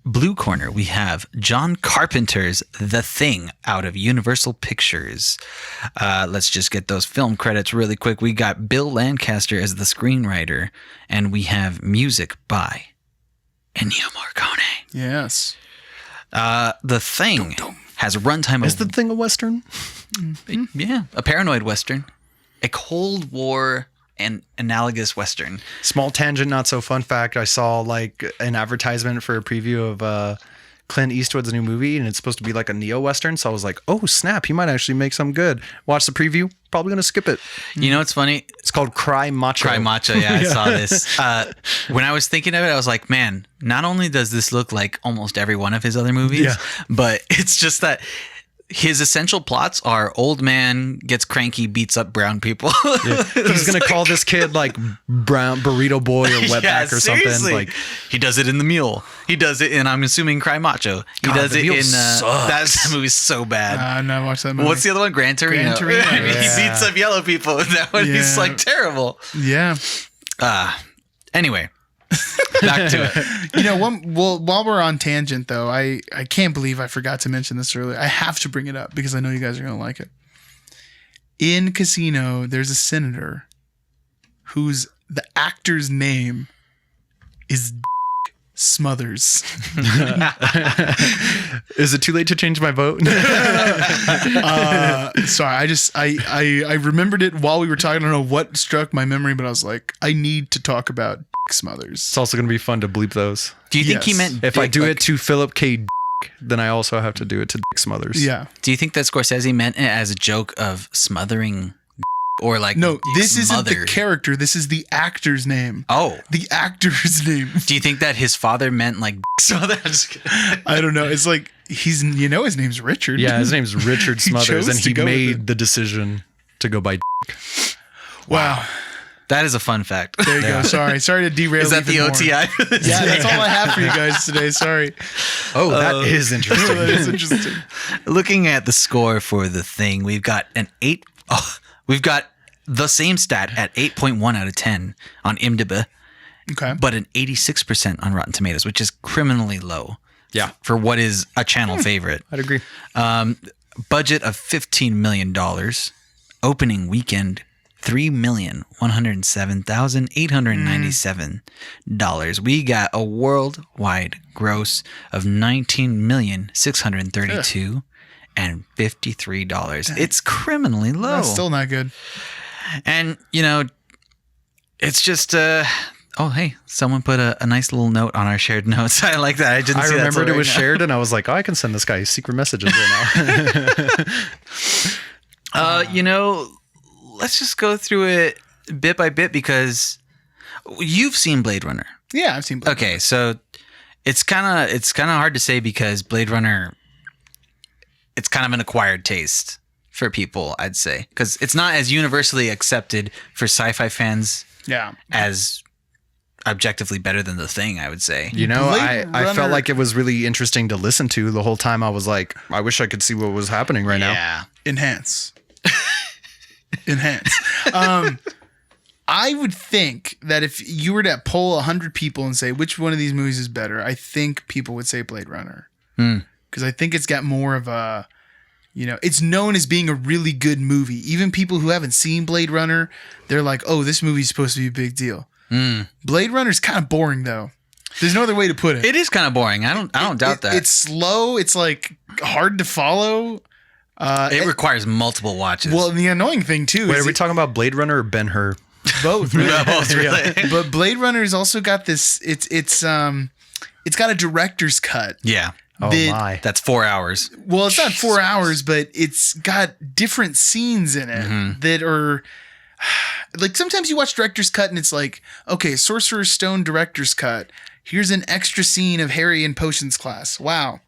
blue corner, we have John Carpenter's The Thing out of Universal Pictures. Let's just get those film credits really quick. We got Bill Lancaster as the screenwriter, and we have music by Ennio Morricone. Yes. The Thing has a runtime Is of... the thing a Western? Yeah, a paranoid Western. A Cold War and analogous Western. Small tangent, not so fun fact. I saw like an advertisement for a preview of Clint Eastwood's new movie, and it's supposed to be like a neo-Western. So I was like, oh, snap, he might actually make something good. Watch the preview. Probably going to skip it. You know what's funny? It's called Cry Macho. Cry Macho, yeah, I saw this. When I was thinking of it, I was like, man, not only does this look like almost every one of his other movies, but it's just that his essential plots are old man gets cranky, beats up brown people. Yeah. He's going to call this kid like brown burrito boy or wetback or something. Seriously. Like, he does it in The Mule. He does it in, I'm assuming, Cry Macho. He does The it Mule in, sucks. that movie's so bad. I've never watched that movie. What's the other one? Gran Torino. Gran Torino, He yeah. beats up yellow people in that one. He's Yeah. like terrible. Yeah. Anyway, back to it. You know, while we're on tangent, though, I can't believe I forgot to mention this earlier. I have to bring it up because I know you guys are going to like it. In Casino, there's a senator whose the actor's name is Smothers. is it too late to change my vote? Sorry, I remembered it while we were talking. I don't know what struck my memory, but I was like, I need to talk about Smothers. It's also going to be fun to bleep those. Do you think he Yes. meant If I Dick, do like- it to Philip K. then I also have to do it to Dick Smothers. Yeah. Do you think that Scorsese meant it as a joke of smothering, or like No, Dick's this isn't mother? the character. This is the actor's name. Oh, The actor's name. do you think that his father meant like smother? I'm just kidding. I don't know. It's like his name's Richard. Yeah, his name's Richard He Smothers, chose and to he go with made it. the decision to go by. Wow. That is a fun fact. There you go. Sorry to derail. Is that the even more. OTI? for this? Yeah, that's all I have for you guys today. Sorry. Oh, that is interesting. That is interesting. Looking at the score for The Thing, we've got we've got the same stat at 8.1 out of 10 on IMDb, Okay. but an 86% on Rotten Tomatoes, which is criminally low. Yeah. For what is a channel favorite. I'd agree. Budget of $15 million. Opening weekend, $3,107,897. We got a worldwide gross of $19,632,053. and $53. It's criminally low. That's still not good. And, you know, it's just, oh, hey, someone put a nice little note on our shared notes. I like that. I didn't see that remembered till it was right now. shared, and I was like, oh, I can send this guy secret messages right now. You know, let's just go through it bit by bit because you've seen Blade Runner. Yeah, I've seen Blade Okay, so it's kind of hard to say because Blade Runner, it's kind of an acquired taste for people, I'd say, because it's not as universally accepted for sci-fi fans Yeah. as objectively better than The Thing, I would say. You know, Blade I felt Runner- like it was really interesting to listen to the whole time. I was like, I wish I could see what was happening right now. Yeah. Enhance. Enhance. I would think that if you were to poll 100 people and say which one of these movies is better, I think people would say Blade Runner. Because I think it's got more of a, you know, it's known as being a really good movie. Even people who haven't seen Blade Runner, they're like, oh, this movie's supposed to be a big deal. Blade Runner's kind of boring, though. There's no other way to put it. It is kind of boring. I don't doubt that. It's slow. It's like hard to follow. It requires multiple watches. Well, the annoying thing too Wait, is are we talking about Blade Runner or Ben-Hur? both. Really. No, both, really. But Blade Runner's also got this. It's got a director's cut. Yeah. Oh that- my. That's 4 hours. Well, it's not 4 hours, but it's got different scenes in it that are like sometimes you watch director's cut and it's like, okay, Sorcerer's Stone director's cut. Here's an extra scene of Harry in potions class. Wow.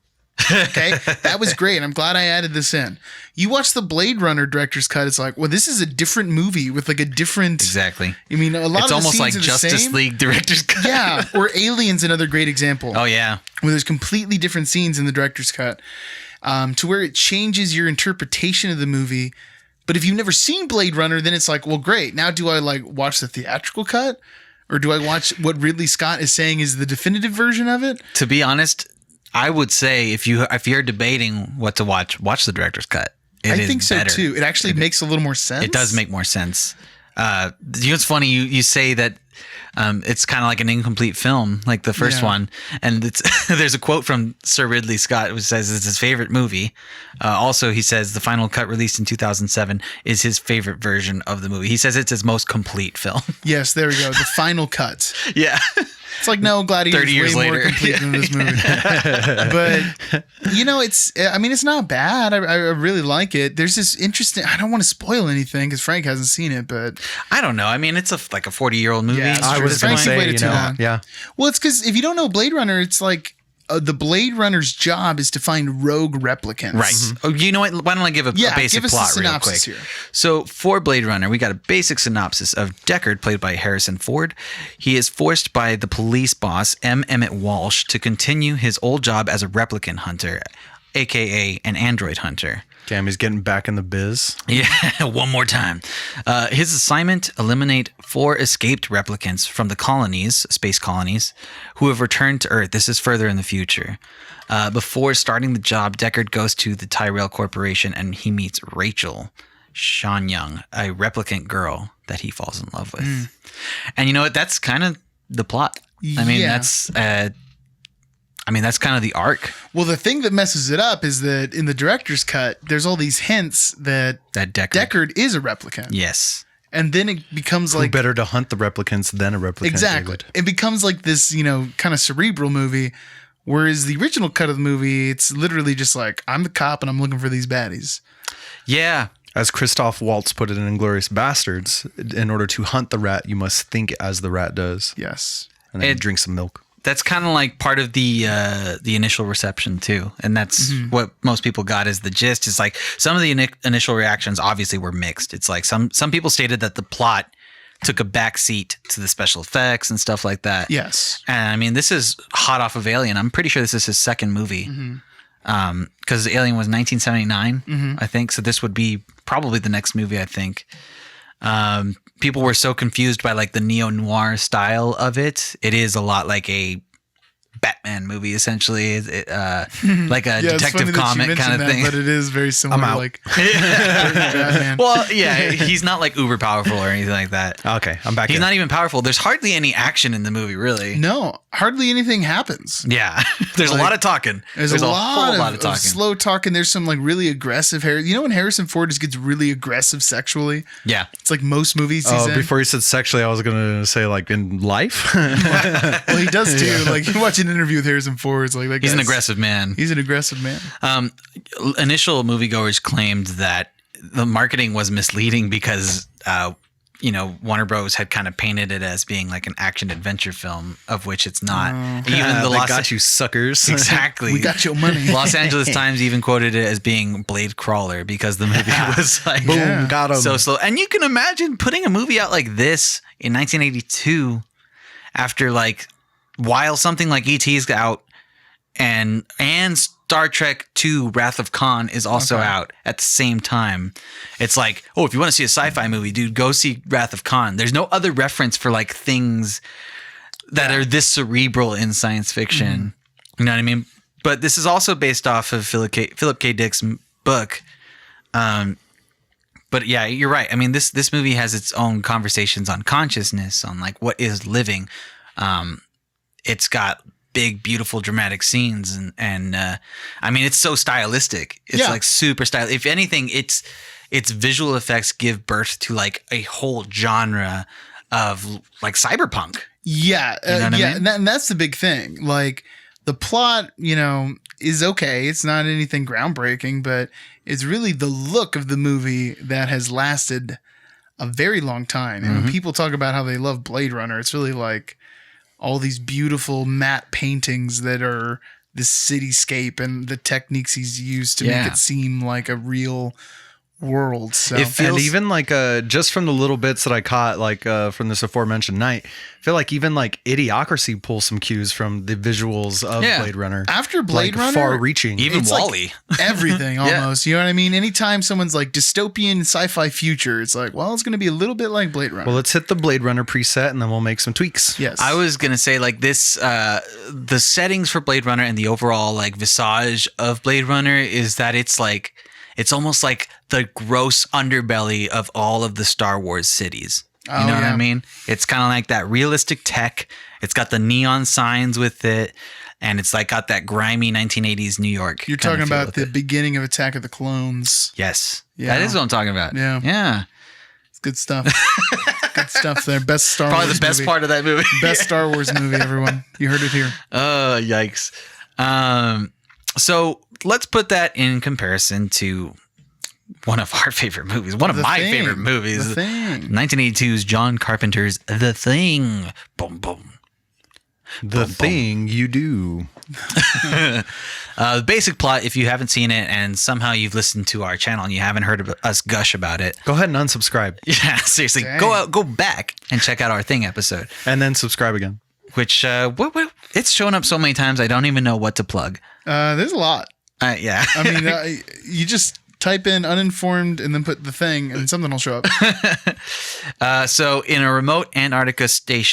Okay, that was great. I'm glad I added this in. You watch the Blade Runner director's cut. It's like, well, this is a different movie with like a different. Exactly. I mean, a lot It's of almost the like scenes are the Justice same. League director's cut. Yeah, or Alien's another great example. Oh yeah. Where there's completely different scenes in the director's cut, to where it changes your interpretation of the movie. But if you've never seen Blade Runner, then it's like, well, great. Now do I like watch the theatrical cut, or do I watch what Ridley Scott is saying is the definitive version of it? To be honest, I would say if you're debating what to watch the director's cut. I think so too. It actually makes a little more sense. It does make more sense. You know, it's funny you say that it's kind of like an incomplete film, like the first one, and it's there's a quote from Sir Ridley Scott which says it's his favorite movie. Also, he says the final cut released in 2007 is his favorite version of the movie. He says it's his most complete film. Yes, there we go. The final cut. Yeah. It's like, no, Gladiator 30 years is way more later. complete than this movie. But, you know, it's not bad. I really like it. There's this interesting, I don't want to spoil anything because Frank hasn't seen it, but. I don't know. I mean, it's like a 40-year-old movie. Yeah, I was going to say, waited too long. yeah. Well, it's because if you don't know Blade Runner, it's like the Blade Runner's job is to find rogue replicants. Right. Oh, you know what? Why don't I give a basic give us plot a real synopsis quick? here. So for Blade Runner, we got a basic synopsis of Deckard, played by Harrison Ford. He is forced by the police boss, M. Emmett Walsh, to continue his old job as a replicant hunter, aka an android hunter. Damn, he's getting back in the biz. Yeah, one more time. His assignment: eliminate 4 escaped replicants from the colonies, space colonies, who have returned to Earth. This is further in the future. Before starting the job, Deckard goes to the Tyrell Corporation and he meets Rachel Sean Young, a replicant girl that he falls in love with. And you know what? That's kind of the plot. I mean, Yeah. that's kind of the arc. Well, the thing that messes it up is that in the director's cut, there's all these hints that That Deckard is a replicant. Yes. And then it becomes Who like. better to hunt the replicants than a replicant? Exactly. David? It becomes like this, you know, kind of cerebral movie. Whereas the original cut of the movie, it's literally just like, I'm the cop and I'm looking for these baddies. Yeah. As Christoph Waltz put it in *Inglourious Bastards*, in order to hunt the rat, you must think as the rat does, Yes. and then you drink some milk. That's kind of like part of the initial reception too, and that's what most people got as the gist. Is like some of the initial reactions obviously were mixed. It's like some people stated that the plot took a backseat to the special effects and stuff like that. Yes. And I mean, this is hot off of Alien. I'm pretty sure this is his second movie, because Alien was 1979, I think. So this would be probably the next movie, I think. People were so confused by like the neo-noir style of it. It is a lot like a Batman movie, essentially, like a detective comic kind of thing. But it is very similar I'm out. to like Batman. Well, yeah, he's not like uber powerful or anything like that. Okay, I'm back. He's in. not even powerful. There's hardly any action in the movie, really. No, hardly anything happens. Yeah, there's a lot of talking. There's a whole lot lot of talking. slow talking. There's some like really aggressive You know when Harrison Ford just gets really aggressive sexually? Yeah, It's like most movies he's in. Before you said sexually, I was going to say like in life. Well, he does too. Like you watch an interview with Harrison Ford, it's like that he's an guy's- aggressive man. He's an aggressive man. Initial moviegoers claimed that the marketing was misleading because, Warner Bros. Had kind of painted it as being like an action adventure film, of which it's not. Even the they Los got you suckers. Exactly. We got your money. Los Angeles Times even quoted it as being Blade Crawler because the movie was like Boom, Yeah. got him. so slow. And you can imagine putting a movie out like this in 1982 after like while something like E.T.'s out and Star Trek II Wrath of Khan is also out at the same time. It's like, oh, if you want to see a sci-fi movie, dude, go see Wrath of Khan. There's no other reference for like things that are this cerebral in science fiction. You know what I mean? But this is also based off of Philip K. Dick's book. But yeah, you're right. I mean, this movie has its own conversations on consciousness, on like what is living. it's got big, beautiful, dramatic scenes, and I mean, it's so stylistic. It's like super stylish. If anything, its visual effects give birth to like a whole genre of like cyberpunk. Yeah, You know what I mean? and that's the big thing. Like the plot, is okay. It's not anything groundbreaking, but it's really the look of the movie that has lasted a very long time. And when people talk about how they love Blade Runner, it's really like all these beautiful matte paintings that are this cityscape and the techniques he's used to make it seem like a real world. So It feels- and even like just from the little bits that I caught like from this aforementioned night, I feel like even like Idiocracy pulls some cues from the visuals of Blade Runner. after Blade like Runner, far reaching. Even it's like Wall-E. everything almost. You know what I mean? Anytime someone's like dystopian sci-fi future, it's like, well, it's going to be a little bit like Blade Runner. Well, let's hit the Blade Runner preset and then we'll make some tweaks. Yes. I was gonna say like this, the settings for Blade Runner and the overall like visage of Blade Runner is that it's almost like the gross underbelly of all of the Star Wars cities. You know what I mean? It's kind of like that realistic tech. It's got the neon signs with it, and it's like got that grimy 1980s New York. You're kind talking of feel about with the it. beginning of Attack of the Clones. Yes, Yeah. that is what I'm talking about. Yeah. Yeah. It's good stuff. Good stuff there. Best Star Probably Wars the best movie. part of that movie. Best Star Wars movie, everyone. You heard it here. Oh, yikes. So let's put that in comparison to one of our favorite movies, one of The my Thing. favorite movies. The Thing. 1982's John Carpenter's The Thing. Boom, boom. The thing you do. The basic plot, if you haven't seen it and somehow you've listened to our channel and you haven't heard of us gush about it, Go ahead and unsubscribe yeah, seriously, Dang. go back and check out our Thing episode, and then subscribe again. which it's shown up so many times I don't even know what to plug. There's a lot. Yeah. I mean, you just type in uninformed and then put The Thing and something will show up. So in a remote Antarctica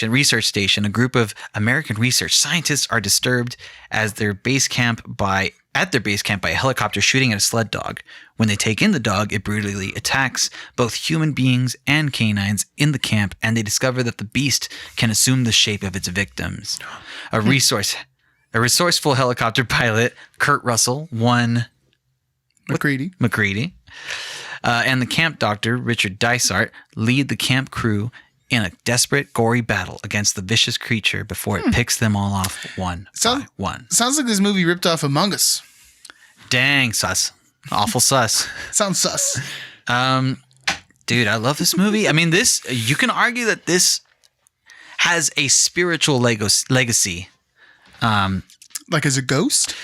research station, a group of American research scientists are disturbed at their base camp by a helicopter shooting at a sled dog. When they take in the dog, it brutally attacks both human beings and canines in the camp, and they discover that the beast can assume the shape of its victims. A resourceful helicopter pilot, Kurt Russell, McCready, and the camp doctor, Richard Dysart, lead the camp crew in a desperate, gory battle against the vicious creature before it picks them all off one by one. Sounds like this movie ripped off Among Us. Dang, sus. Awful sus. Sounds sus. Dude, I love this movie. I mean, you can argue that this has a spiritual legacy. Like as a ghost?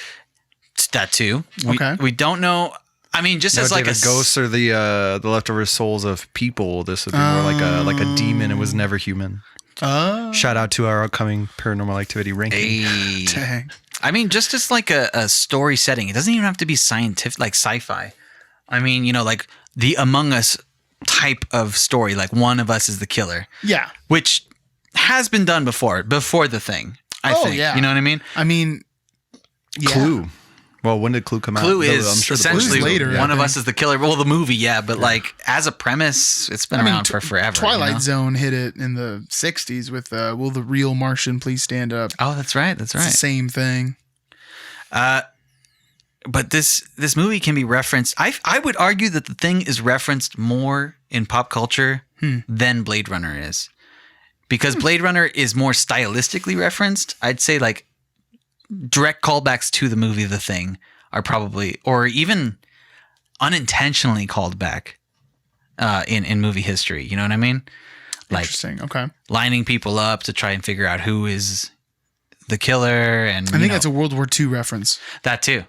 That too. Okay. We don't know. I mean, just as like the ghosts or the leftover souls of people. This would be more like a demon. It was never human. Shout out to our upcoming Paranormal Activity ranking. Dang. I mean, just as like a story setting. It doesn't even have to be scientific, like sci-fi. I mean, like the Among Us type of story, like one of us is the killer. Yeah. Which has been done before The Thing. I think. Yeah. You know what I mean? I mean, yeah. Clue. Well, when did Clue come out? Clue No, is I'm sure the essentially book is later, one I of think. us is the killer. Well, the movie, yeah, but like as a premise, it's been around for forever. Twilight you know? Zone hit it in the 60s with Will the Real Martian Please Stand Up? Oh, that's right. That's It's the right. same thing. But this movie can be referenced. I would argue that The Thing is referenced more in pop culture than Blade Runner is. Because Blade Runner is more stylistically referenced. I'd say like direct callbacks to the movie The Thing are probably, or even unintentionally called back in movie history. You know what I mean? Like Interesting. Okay. lining people up to try and figure out who is the killer. And I think that's a World War II reference. that too.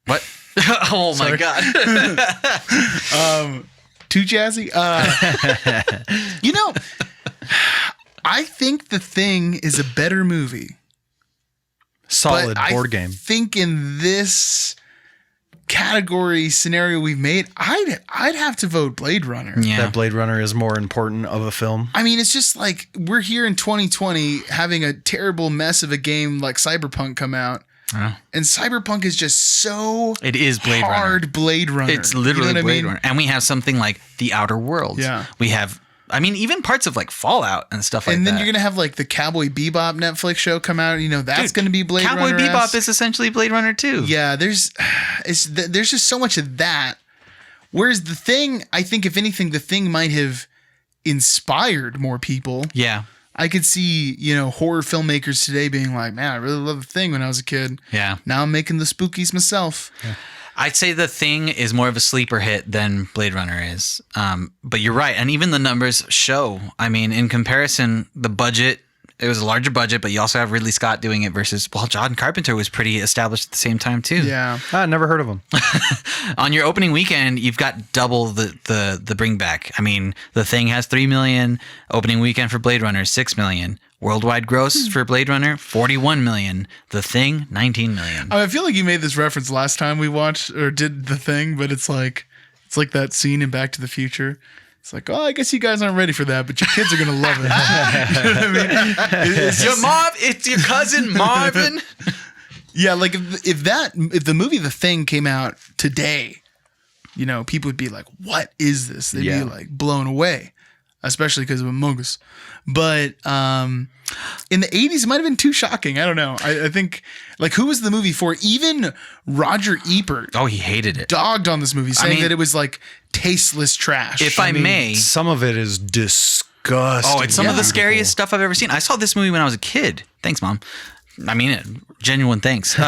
What? Oh my God. Too jazzy? I think The Thing is a better movie. Solid but board I game. think in this category scenario we've made, I'd have to vote Blade Runner. Yeah. That Blade Runner is more important of a film. I mean, it's just like we're here in 2020 having a terrible mess of a game like Cyberpunk come out. And Cyberpunk is just so It is Blade Runner. hard Blade Runner. It's literally You know what I Blade mean? Runner. And we have something like The Outer Worlds. Yeah. We have I mean, even parts of like Fallout and stuff like that. And then you're gonna have like the Cowboy Bebop Netflix show come out. You know, that's gonna be Blade Runner. Cowboy Bebop is essentially Blade Runner too. Yeah, there's just so much of that. Whereas The Thing, I think if anything, The Thing might have inspired more people. Yeah. I could see, you know, horror filmmakers today being like, man, I really loved The Thing when I was a kid. Yeah. Now I'm making the spookies myself. Yeah. I'd say The Thing is more of a sleeper hit than Blade Runner is. But you're right. And even the numbers show. I mean, in comparison, the budget, it was a larger budget, but you also have Ridley Scott doing it versus, well, John Carpenter was pretty established at the same time too. Yeah. I never heard of him. On your opening weekend, you've got double the bring back. I mean, The Thing has 3 million. Opening weekend for Blade Runner, 6 million. Worldwide gross for Blade Runner, 41 million. The Thing, 19 million. I feel like you made this reference last time we watched or did The Thing, but it's like that scene in Back to the Future. It's like, oh, I guess you guys aren't ready for that, but your kids are gonna love it. You know what I mean? It's your cousin Marvin. Yeah, like if the movie The Thing came out today, you know, people would be like, "What is this?" They'd be like blown away, especially because of Among Us. But in the 80s, it might have been too shocking. I don't know. I think, like, who was the movie for? Even Roger Ebert. Oh, he hated it. Dogged on this movie, saying that it was like tasteless trash. If I may, some of it is disgusting. Oh, it's some of the scariest stuff I've ever seen. I saw this movie when I was a kid. Thanks, Mom. I mean it. Genuine thanks.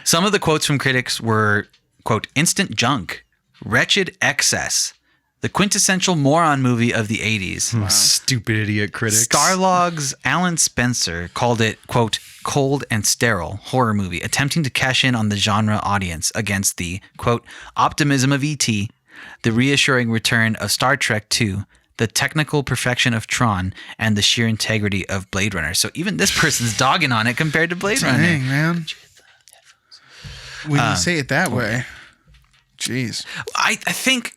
Some of the quotes from critics were, quote, instant junk, wretched excess, the quintessential moron movie of the 80s. Wow. Stupid idiot critics. Starlog's Alan Spencer called it, quote, cold and sterile horror movie, attempting to cash in on the genre audience against the, quote, optimism of E.T., the reassuring return of Star Trek II, the technical perfection of Tron, and the sheer integrity of Blade Runner. So even this person's dogging on it compared to Blade Runner. Dang, man. When you say it that way, jeez. I think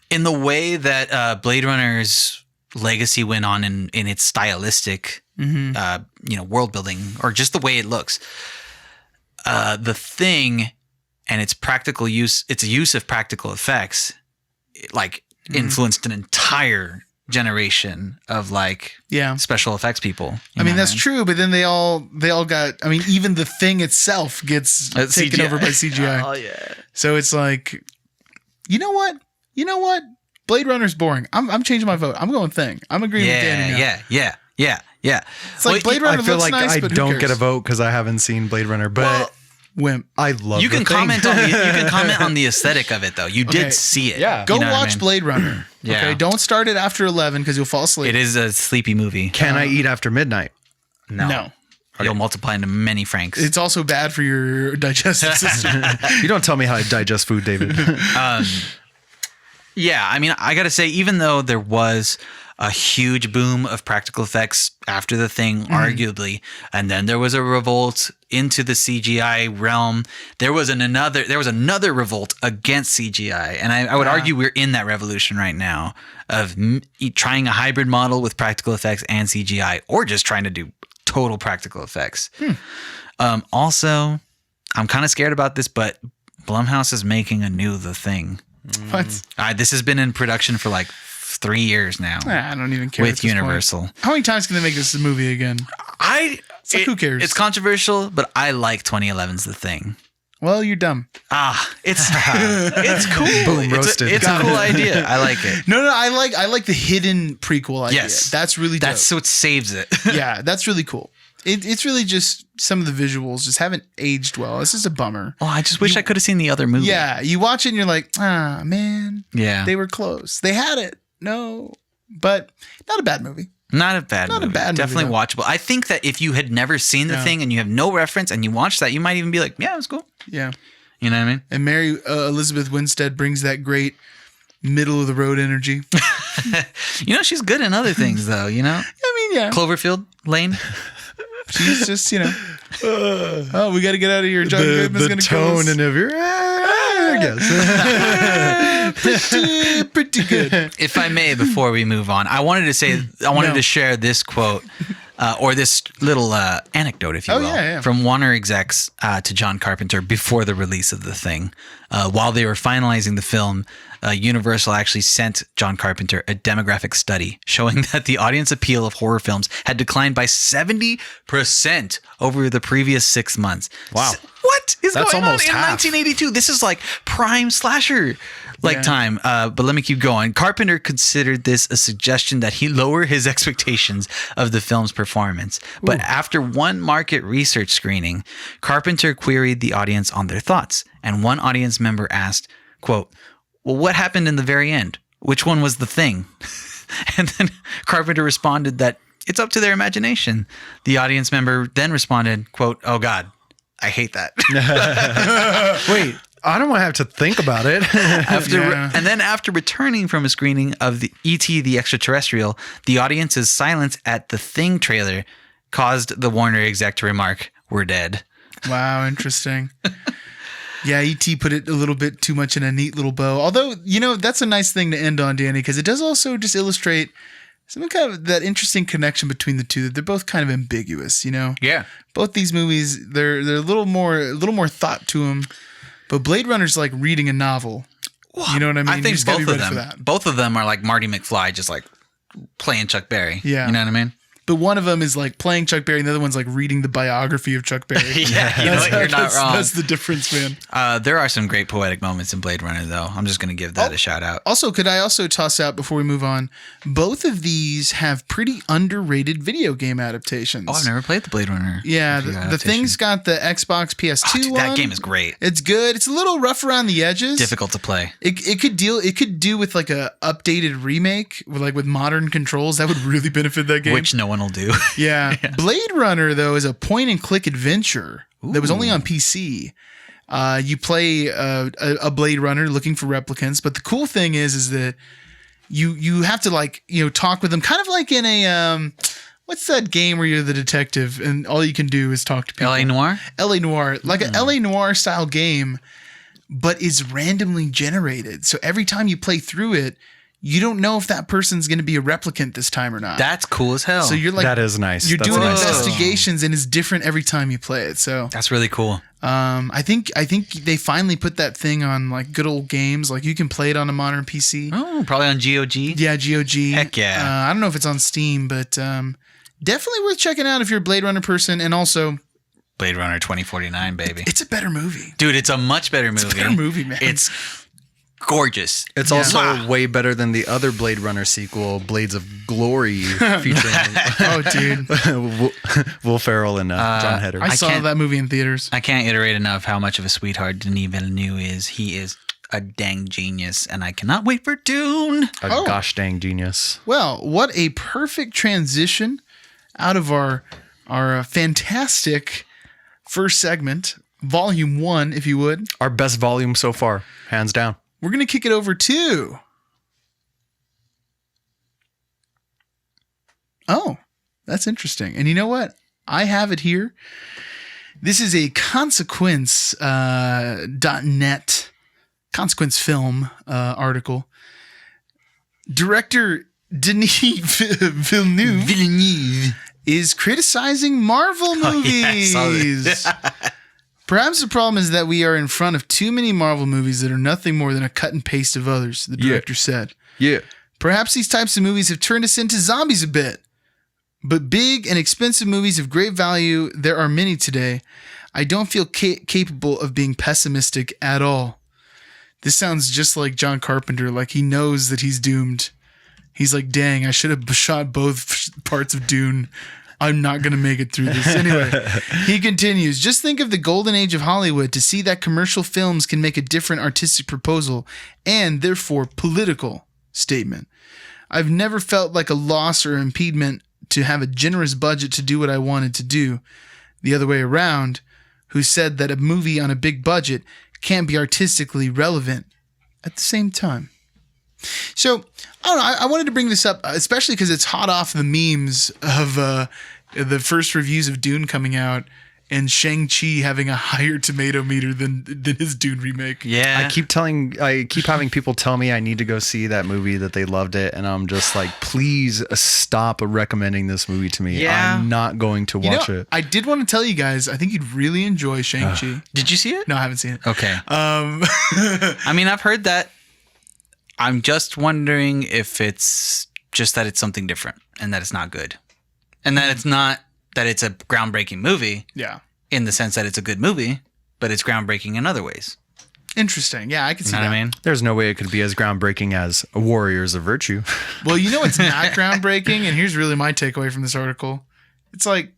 in the way that Blade Runner's legacy went on in its stylistic, world building, or just the way it looks, The Thing and its practical use, its use of practical effects, influenced an entire generation of special effects people. I mean, that's true, but then they all got, I mean, even The Thing itself gets taken over by CGI. Oh yeah. So it's like, you know what? Blade Runner's boring. I'm changing my vote. I'm going Thing. I'm agreeing with Danny now. Yeah. It's like Blade Runner I feel looks like nice, I but who don't cares? get a vote because I haven't seen Blade Runner, but Wimp. I love You can The Thing. comment on the aesthetic of it though. You Okay. did see it. Yeah. Go You know what I watch mean? Blade Runner. Yeah. Okay, don't start it after 11 because you'll fall asleep. It is a sleepy movie. Can I eat after midnight? No. You'll multiply into many francs. It's also bad for your digestive system. You don't tell me how I digest food, David. Yeah, I mean, I got to say, even though there was a huge boom of practical effects after The Thing, arguably, and then there was a revolt into the CGI realm, there was another revolt against CGI, and I would argue we're in that revolution right now of trying a hybrid model with practical effects and CGI, or just trying to do total practical effects. Also, I'm kind of scared about this, but Blumhouse is making a new The Thing. What? This has been in production for like 3 years now. I don't even care. With at this Universal. point. How many times can they make this movie again? Who cares? It's controversial, but I like 2011's The Thing. Well, you're dumb. It's cool. Boom, roasted. It's a cool idea. I like it. No, I like the hidden prequel idea. Yes. That's really dope. That's what saves it. Yeah, that's really cool. It's really just some of the visuals just haven't aged well. This is a bummer. Oh, I just wish I could have seen the other movie. Yeah, you watch it and you're like, man. Yeah. They were close. They had it. No, but not a bad movie. Not a bad movie. Definitely though. watchable. I think that if you had never seen The Thing and you have no reference and you watch that, you might even be like, yeah, it was cool. Yeah. You know what I mean? And Mary Elizabeth Winstead brings that great middle of the road energy. She's good in other things though, you know? I mean, yeah. Cloverfield Lane. She's just, we got to get out of here. John Goodman's going to kill us. The tone of your, I guess. Pretty good. If I may, before we move on, I wanted to share this quote or this little anecdote, if you will, from Warner execs to John Carpenter before the release of The Thing. While they were finalizing the film, Universal actually sent John Carpenter a demographic study showing that the audience appeal of horror films had declined by 70% over the previous 6 months. Wow. What is That's going almost on in half. 1982? This is like prime slasher time. But let me keep going. Carpenter considered this a suggestion that he lower his expectations of the film's performance. But after one market research screening, Carpenter queried the audience on their thoughts. And one audience member asked, quote, "Well, what happened in the very end? Which one was the thing?" And then Carpenter responded that it's up to their imagination. The audience member then responded, quote, "Oh God, I hate that." Wait, I don't want to have to think about it. And then after returning from a screening of the E.T. the Extraterrestrial, the audience's silence at the Thing trailer caused the Warner exec to remark, "We're dead." Wow, interesting. Yeah, E.T. put it a little bit too much in a neat little bow. Although, that's a nice thing to end on, Danny, because it does also just illustrate some kind of that interesting connection between the two. That they're both kind of ambiguous, Yeah. Both these movies, they're a little more thought to them. But Blade Runner's like reading a novel. You know what I mean? I think You just gotta both be of ready them. for that. Both of them are like Marty McFly, just like playing Chuck Berry. Yeah. You know what I mean? But one of them is like playing Chuck Berry, and the other one's like reading the biography of Chuck Berry. Yeah, you know what? You're not wrong. That's the difference, man. There are some great poetic moments in Blade Runner, though. I'm just going to give that a shout out. Also, could I also toss out before we move on? Both of these have pretty underrated video game adaptations. Oh, I've never played the Blade Runner. Yeah, video the adaptation. thing's got the Xbox PS2 Dude, one. that game is great. It's good. It's a little rough around the edges. Difficult to play. It could do with like a updated remake with modern controls. That would really benefit that game. Which no one will do. Yeah. Blade Runner, though, is a point-and-click adventure that was only on PC. You play a Blade Runner looking for replicants, but the cool thing is that you have to talk with them, kind of like in a what's that game where you're the detective and all you can do is talk to people? L.A. Noire? L.A. Noire, like an L.A. Noire style game, but is randomly generated. So every time you play through it, you don't know if that person's going to be a replicant this time or not. That's cool as hell. So you're like, that is nice. You're That's doing nice. investigations, and it's different every time you play it. So That's really cool. I think they finally put that thing on like good old games. Like you can play it on a modern PC. Oh, probably on GOG. Yeah, GOG. Heck yeah. I don't know if it's on Steam, but definitely worth checking out if you're a Blade Runner person. And also, Blade Runner 2049, baby. it's a better movie. Dude, it's a much better movie. It's a better movie, man. It's gorgeous. It's also way better than the other Blade Runner sequel, Blades of Glory, featuring Oh, dude. Will Ferrell and John Heder. I saw can't- that movie in theaters. I can't iterate enough how much of a sweetheart Denis Villeneuve is. He is a dang genius, and I cannot wait for Dune. A gosh dang genius. Well, what a perfect transition out of our fantastic first segment, Volume 1, if you would. Our best volume so far, hands down. We're going to kick it over to... Oh, that's interesting. And you know what? I have it here. This is a Consequence.net Consequence Film article. Director Denis Villeneuve is criticizing Marvel movies. Yeah, I saw this. Perhaps the problem is that we are in front of too many Marvel movies that are nothing more than a cut and paste of others, the director said. Yeah. Perhaps these types of movies have turned us into zombies a bit. But big and expensive movies of great value, there are many today. I don't feel capable of being pessimistic at all. This sounds just like John Carpenter, like he knows that he's doomed. He's like, dang, I should have shot both parts of Dune. I'm not going to make it through this. Anyway, he continues, just think of the golden age of Hollywood to see that commercial films can make a different artistic proposal and therefore political statement. I've never felt like a loss or impediment to have a generous budget to do what I wanted to do. The other way around, who said that a movie on a big budget can't be artistically relevant at the same time. So, I don't know, I wanted to bring this up, especially because it's hot off the memes of the first reviews of Dune coming out and Shang-Chi having a higher tomato meter than his Dune remake. Yeah. I keep having people tell me I need to go see that movie, that they loved it, and I'm just like, please stop recommending this movie to me. Yeah. I'm not going to watch it. I did want to tell you guys, I think you'd really enjoy Shang-Chi. Did you see it? No, I haven't seen it. Okay. I mean, I've heard that I'm just wondering if it's just that it's something different and that it's not good. And that it's not that it's a groundbreaking movie. Yeah. In the sense that it's a good movie, but it's groundbreaking in other ways. Interesting. Yeah, I can see You know that. what I mean? There's no way it could be as groundbreaking as Warriors of Virtue. Well, you know what's not groundbreaking? And here's really my takeaway from this article. It's like,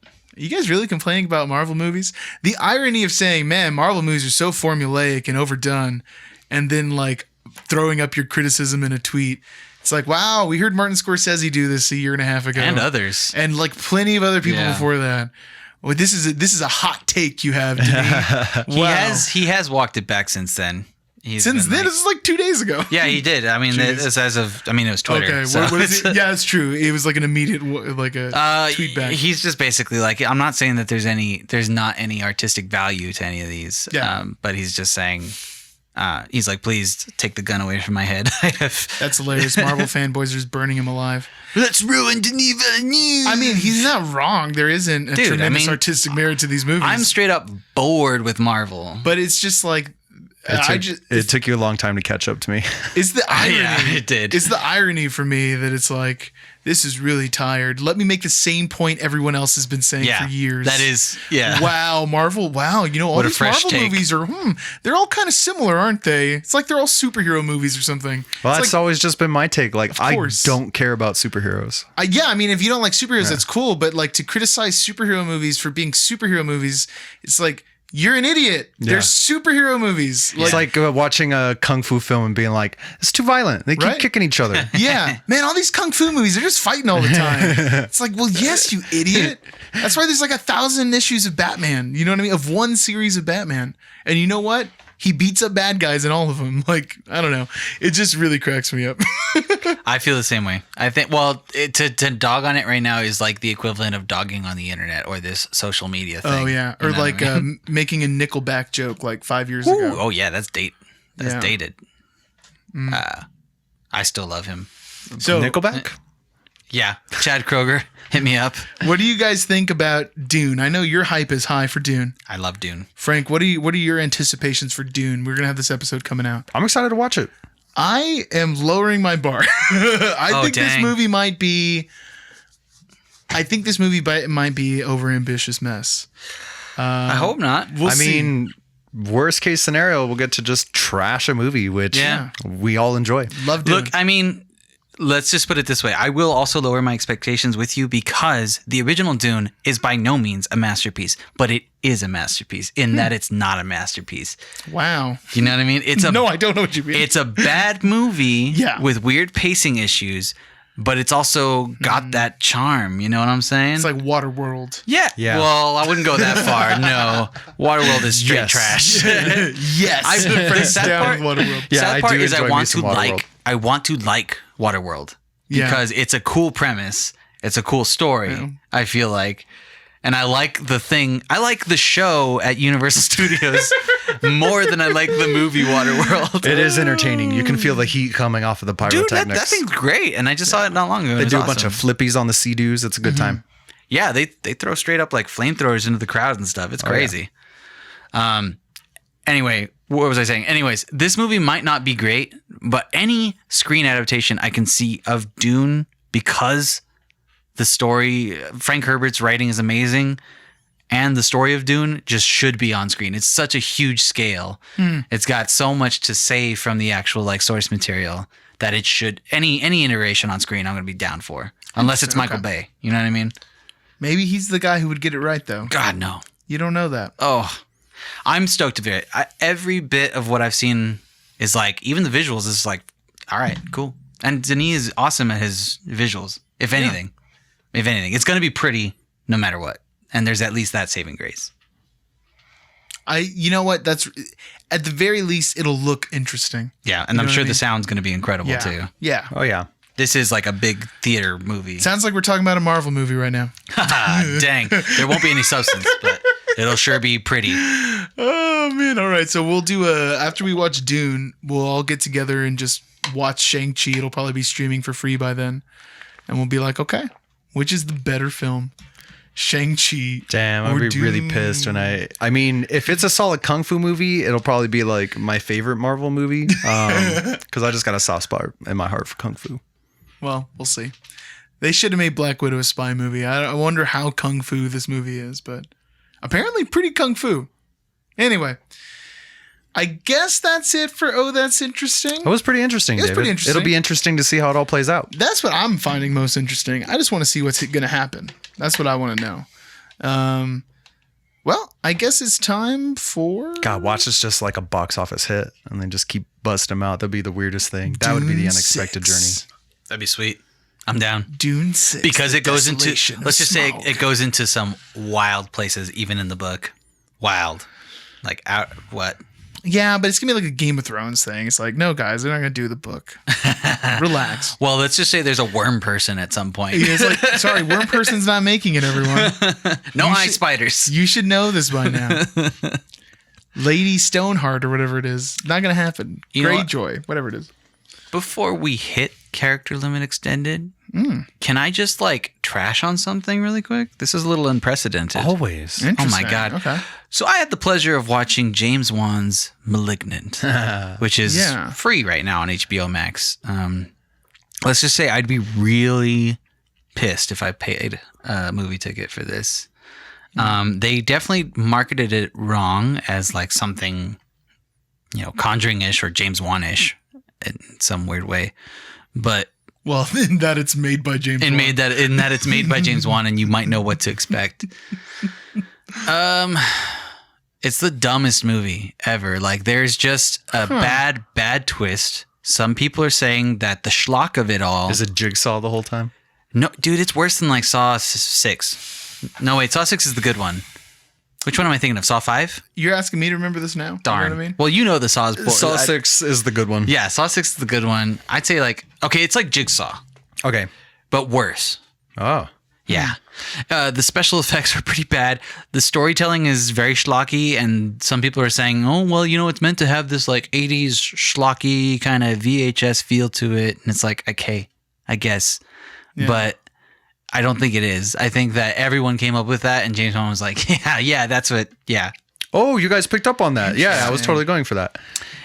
are you guys really complaining about Marvel movies? The irony of saying, man, Marvel movies are so formulaic and overdone, and then like throwing up your criticism in a tweet. It's like, wow, we heard Martin Scorsese do this a year and a half ago. And others. And like plenty of other people Yeah. before that. Well, this is a hot take you have to me. He has walked it back since then. Since then, this is like 2 days ago. Yeah, he did. I mean, Jeez. it's as of, I mean, it was Twitter. Okay, so what is it? Yeah, it's true. It was like an immediate, like a tweet back. He's just basically like, I'm not saying that there's not any artistic value to any of these. Yeah. But he's just saying, he's like, please take the gun away from my head. That's hilarious. Marvel fanboys are just burning him alive. Let's ruin Denis Villeneuve. I mean, he's not wrong. There isn't a tremendous artistic merit to these movies. I'm straight up bored with Marvel. But it's just like, It took you a long time to catch up to me. It's the irony. Yeah, it did. It's the irony for me that it's like, this is really tired. Let me make the same point everyone else has been saying for years. That is, yeah. Wow, Marvel. Wow, you know, all What a these fresh Marvel take. movies are, they're all kind of similar, aren't they? It's like they're all superhero movies or something. Well, It's that's like, always just been my take. Like, I course. don't care about superheroes. yeah, I mean, if you don't like superheroes, that's cool. But like to criticize superhero movies for being superhero movies, it's like, you're an idiot. They're superhero movies. It's like watching a kung fu film and being like, it's too violent. They keep kicking each other. Yeah, man, all these kung fu movies, they're just fighting all the time. It's like, well, yes, you idiot. That's why there's like 1,000 issues of Batman. You know what I mean? Of one series of Batman. And you know what? He beats up bad guys in all of them. Like, I don't know. It just really cracks me up. I feel the same way. I think, well, to dog on it right now is like the equivalent of dogging on the internet or this social media thing. Oh, yeah. Or You know like what I mean? making a Nickelback joke like 5 years Ooh, ago. oh, yeah, that's Yeah. dated. I still love him. So, Nickelback? Yeah, Chad Kroger, hit me up. what do you guys think about Dune? I know your hype is high for Dune. I love Dune. Frank, what are your anticipations for Dune? We're going to have this episode coming out. I'm excited to watch it. I am lowering my bar. I think this dang. movie might be. I think this movie might be overambitious mess. I hope not. We'll I see. mean, worst case scenario, we'll get to just trash a movie, which Yeah. we all enjoy. Love Dune. Look, I mean, let's just put it this way. I will also lower my expectations with you because the original Dune is by no means a masterpiece, but it is a masterpiece in that it's not a masterpiece. Wow. You know what I mean? It's a No, I don't know what you mean. It's a bad movie Yeah. with weird pacing issues, but it's also got that charm. You know what I'm saying? It's like Waterworld. yeah. Yeah. Well, I wouldn't go that far. No. Waterworld is straight Yes. trash. Yes. the sad down part- with Waterworld. Yeah, sad I part do is enjoy me some Waterworld. I want to like Waterworld Yeah. because it's a cool premise. It's a cool story. Yeah. I feel like. And I like the show at Universal Studios more than I like the movie Waterworld. It is entertaining. You can feel the heat coming off of the Dude, pyrotechnics. that thing's great. And I just saw it not long ago. They do a bunch of flippies on the Sea-Doos. It's a good time. Yeah, they throw straight up like flamethrowers into the crowd and stuff. It's crazy. Anyway, what was I saying? Anyways, this movie might not be great, but any screen adaptation I can see of Dune because the story, Frank Herbert's writing is amazing, and the story of Dune just should be on screen. It's such a huge scale. It's got so much to say from the actual like source material that it should any iteration on screen I'm going to be down for. Unless it's Michael Bay. You know what I mean? Maybe he's the guy who would get it right, though. God, no. You don't know that. Oh, I'm stoked to be it. Every bit of what I've seen is like, even the visuals is like, all right, cool. And Denis is awesome at his visuals, if anything. If anything. It's going to be pretty no matter what. And there's at least that saving grace. You know what? That's at the very least, it'll look interesting. Yeah, and You I'm know sure what I mean? the sound's going to be incredible Yeah. too. Yeah. Oh, yeah. This is like a big theater movie. Sounds like we're talking about a Marvel movie right now. Dang. There won't be any substance, but it'll sure be pretty. Oh man! All right, so we'll do after we watch Dune, we'll all get together and just watch Shang-Chi. It'll probably be streaming for free by then, and we'll be like, okay, which is the better film? Shang-Chi. Damn, I'd be really pissed when I mean, if it's a solid kung fu movie, it'll probably be like my favorite Marvel movie. Because I just got a soft spot in my heart for kung fu. Well, we'll see. They should have made Black Widow a spy movie. I wonder how kung fu this movie is, but apparently pretty kung fu. Anyway, I guess that's it for Oh, That's Interesting. It was pretty interesting, David. Pretty interesting. It'll be interesting to see how it all plays out. That's what I'm finding most interesting. I just want to see what's going to happen. That's what I want to know. Well, I guess it's time for... God, watch this just like a box office hit and then just keep busting them out. That'd be the weirdest thing. That would be the Dune unexpected 6. journey. That'd be sweet. I'm down. Dune 6. Because The it goes into, Desolation of let's just say Smaug. it goes into some wild places, even in the book. Wild. Like, out, what? Yeah, but it's going to be like a Game of Thrones thing. It's like, no, guys, they're not going to do the book. Relax. Well, let's just say there's a worm person at some point. It's like, sorry, Worm Person's not making it, everyone. No You eye should- spiders. You should know this by now. Lady Stoneheart or whatever it is. Not going to happen. You know what? Greyjoy, whatever it is. Before we hit character limit extended, can I just like trash on something really quick? This is a little unprecedented. Always. Oh my Interesting. God. Okay. So I had the pleasure of watching James Wan's *Malignant*, which is free right now on HBO Max. Let's just say I'd be really pissed if I paid a movie ticket for this. They definitely marketed it wrong as like something, Conjuring-ish or James Wan-ish in some weird way. But Well, in that it's made by James Wan. in that it's made by James Wan, and you might know what to expect. It's the dumbest movie ever. Like, there's just a bad twist. Some people are saying that the schlock of it all Is it Jigsaw the whole time? No, dude, it's worse than like Saw 6. No, wait, Saw 6 is the good one. Which one am I thinking of? Saw 5? You're asking me to remember this now? Darn. You know what I mean? Well, you know the Saws. Saw 6 is the good one. Yeah, Saw 6 is the good one. I'd say it's like Jigsaw, Okay. but worse. Oh. Yeah. The special effects are pretty bad. The storytelling is very schlocky, and some people are saying, oh, well, it's meant to have this like 80s schlocky kind of VHS feel to it. And it's like, okay, I guess. Yeah. But I don't think it is. I think that everyone came up with that, and James Wan was like, yeah, that's what, yeah. Oh, you guys picked up on that. Yeah, I was totally going for that.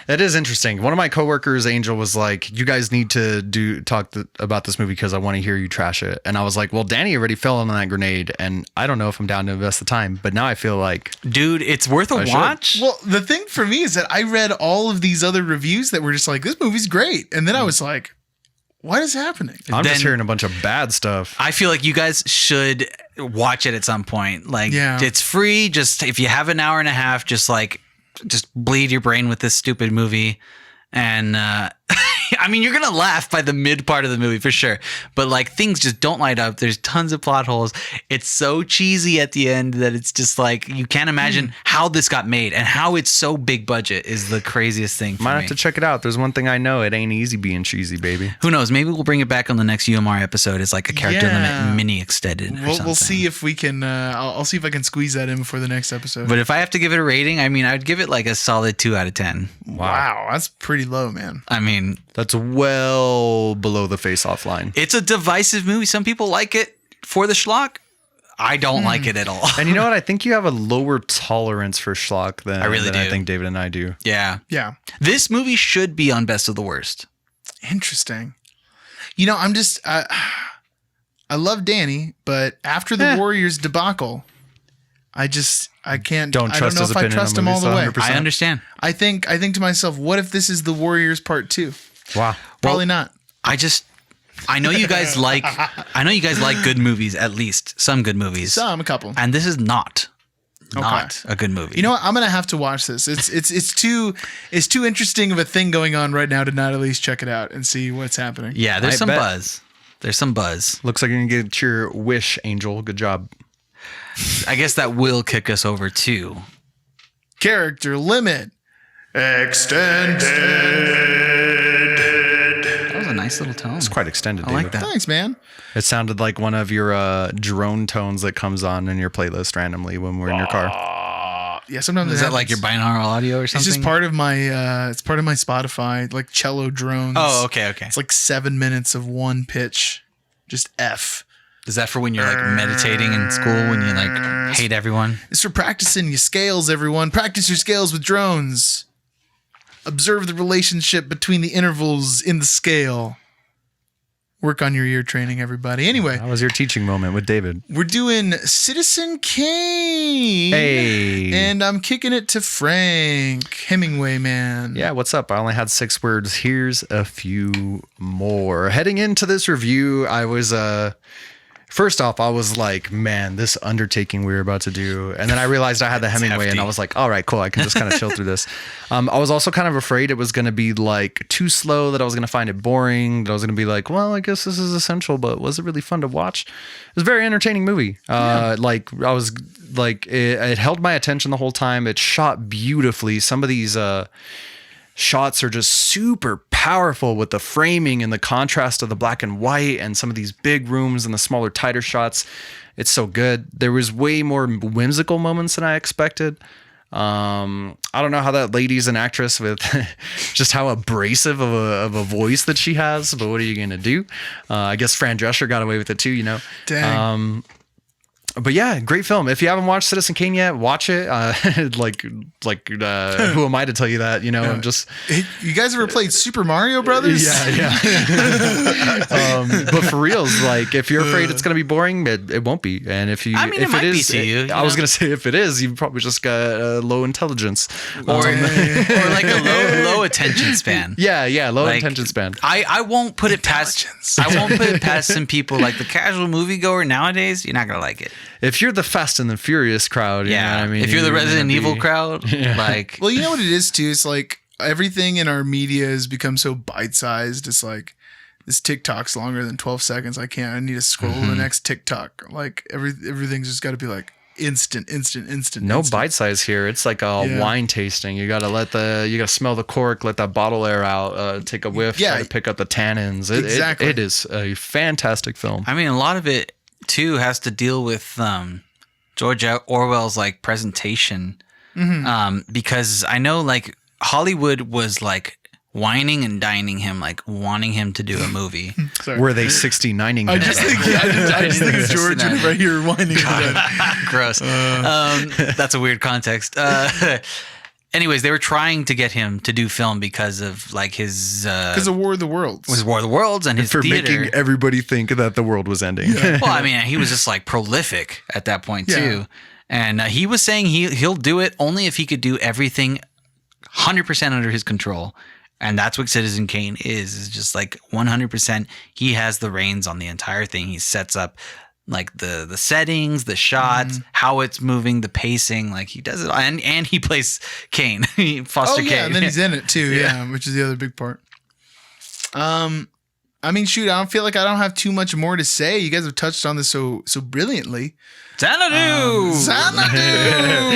That is interesting. One of my coworkers, Angel, was like, you guys need to talk about this movie because I want to hear you trash it. And I was like, well, Danny already fell on that grenade, and I don't know if I'm down to invest the time. But now I feel like... Dude, it's worth a watch. Well, the thing for me is that I read all of these other reviews that were just like, this movie's great. And then I was like, what is happening? I'm Then- just hearing a bunch of bad stuff. I feel like you guys should watch it at some point. Like, Yeah. it's free. Just if you have an hour and a half, just bleed your brain with this stupid movie. And I mean, you're gonna laugh by the mid part of the movie for sure, but like things just don't light up. There's tons of plot holes. It's so cheesy at the end that it's just like you can't imagine how this got made, and how it's so big budget is the craziest thing for Might me. have to check it out. There's one thing I know. It ain't easy being cheesy, baby. Who knows? Maybe we'll bring it back on the next UMR episode as like a character Yeah. limit mini extended. Or We'll see something. if we can. I'll see if I can squeeze that in before the next episode. But if I have to give it a rating, I mean, I'd give it like a solid 2 out of 10. Wow, that's pretty low, man. I mean, That's well below the face-off line. it's a divisive movie. Some people like it for the schlock. I don't like it at all. And you know what? I think you have a lower tolerance for schlock than I really than I do. think David and I do. Yeah. Yeah, This movie should be on Best of the Worst. interesting. I'm just. I love Danny, but after the Warriors debacle, I can't. Don't I trust don't know his if I opinion trust on him all the movies, way. 100%. I understand. I think to myself, what if this is the Warriors Part 2? Wow. Probably not. I know you guys like good movies, at least some good movies. Some, a couple. And this is not a good movie. You know what? I'm gonna have to watch this. It's too interesting of a thing going on right now to not at least check it out and see what's happening. Yeah, there's I some bet. buzz. There's some buzz. Looks like you're going to get your wish, Angel. Good job. I guess that will kick us over to Character limit extended. that was a nice little tone. It's quite extended, I David. like that. Thanks, man. It sounded like one of your drone tones that comes on in your playlist randomly when we're in your car. Yeah, sometimes Is it that like your happens. binaural audio or something? It's just part of my. It's part of my Spotify, like cello drones. Oh, okay. It's like 7 minutes of one pitch, just F. Is that for when you're like meditating in school when you like hate everyone? It's for practicing your scales, everyone. Practice your scales with drones. Observe the relationship between the intervals in the scale. Work on your ear training, everybody. Anyway. That was your teaching moment with David. We're doing Citizen Kane. Hey. And I'm kicking it to Frank, Hemingway man. Yeah, what's up? I only had 6 words. Here's a few more. Heading into this review, I was first off, I was like, man, this undertaking we were about to do. And then I realized I had the Hemingway and I was like, all right, cool. I can just kind of chill through this. I was also kind of afraid it was going to be like too slow, that I was going to find it boring, that I was going to be like, well, I guess this is essential, but was it really fun to watch? It was a very entertaining movie. Like I was like, it held my attention the whole time. It shot beautifully. Some of these, shots are just super powerful with the framing and the contrast of the black and white and some of these big rooms and the smaller, tighter shots. It's so good. There was way more whimsical moments than I expected. I don't know how that lady's an actress with just how abrasive of a voice that she has, but what are you going to do? I guess Fran Drescher got away with it too, you know? Dang. But yeah, great film. If you haven't watched Citizen Kane yet, watch it. Who am I to tell you that? You know, I'm just. You guys ever played Super Mario Brothers? Yeah. But for reals, like if you're afraid it's gonna be boring, it won't be. And if you, I mean, it might be to you. I was gonna say if it is, you've probably just got low intelligence or like a low attention span. Yeah, low attention span. I won't put it past. I won't put it past some people like the casual moviegoer nowadays. You're not gonna like it. If you're the Fast and the Furious crowd, you know what I mean? If you're the Resident Evil crowd, like... Well, you know what it is, too? It's like everything in our media has become so bite-sized. It's like, this TikTok's longer than 12 seconds. I need to scroll to the next TikTok. Like, everything's just got to be like instant. No bite size here. It's like a wine tasting. You gotta smell the cork, let that bottle air out, take a whiff, try to pick up the tannins. Exactly. It is a fantastic film. I mean, a lot of it too has to deal with George Orwell's like presentation, because I know like Hollywood was like whining and dining him, like wanting him to do a movie. Were they 69ing him? I just think of George right here whining. Gross. That's a weird context. Anyways, they were trying to get him to do film because of like his because of War of the Worlds. Was War of the Worlds and his for theater. Making everybody think that the world was ending. Yeah. Well, I mean, he was just like prolific at that point too, and he was saying he'll do it only if he could do everything 100% under his control, and that's what Citizen Kane is just like 100%. He has the reins on the entire thing. He sets up like the settings, the shots, how it's moving, the pacing, like he does it, and he plays Kane, Foster Kane. And then he's in it too, which is the other big part. I mean, shoot, I don't feel like I don't have too much more to say. You guys have touched on this so brilliantly. Xanadu!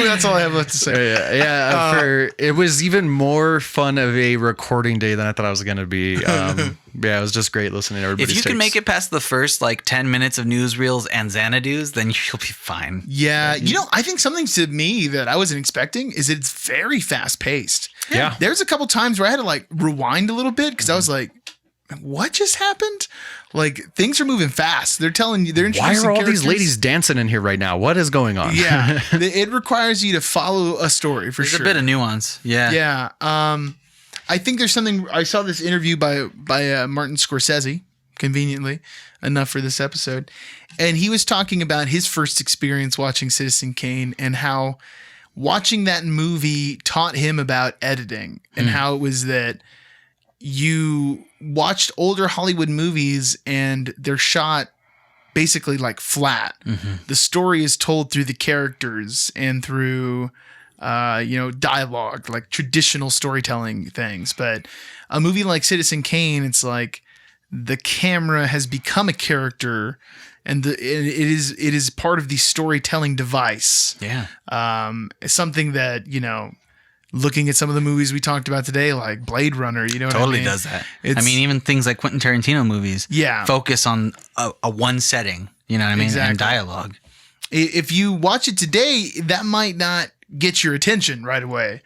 That's all I have left to say. It was even more fun of a recording day than I thought I was going to be. It was just great listening to everybody's If you takes. can make it past the first like 10 minutes of newsreels and Xanadu's, then you'll be fine. Yeah. You know, I think something to me that I wasn't expecting is it's very fast paced. Yeah. There's a couple times where I had to like rewind a little bit because I was like, what just happened? Like things are moving fast. They're telling you, they're introducing Why are all characters. these ladies dancing in here right now? What is going on? Yeah. It requires you to follow a story for There's sure. a bit of nuance. Yeah. Yeah. I think there's something. I saw this interview by Martin Scorsese, conveniently enough for this episode, and he was talking about his first experience watching Citizen Kane and how watching that movie taught him about editing and how it was that you watched older Hollywood movies and they're shot basically like flat. The story is told through the characters and through dialogue, like traditional storytelling things. But a movie like Citizen Kane, it's like the camera has become a character and it is part of the storytelling device. Yeah. It's something that, looking at some of the movies we talked about today, like Blade Runner, you know what I mean? Totally does that. I mean, even things like Quentin Tarantino movies focus on a one setting, you know what I mean? Exactly. And dialogue. If you watch it today, that might not get your attention right away.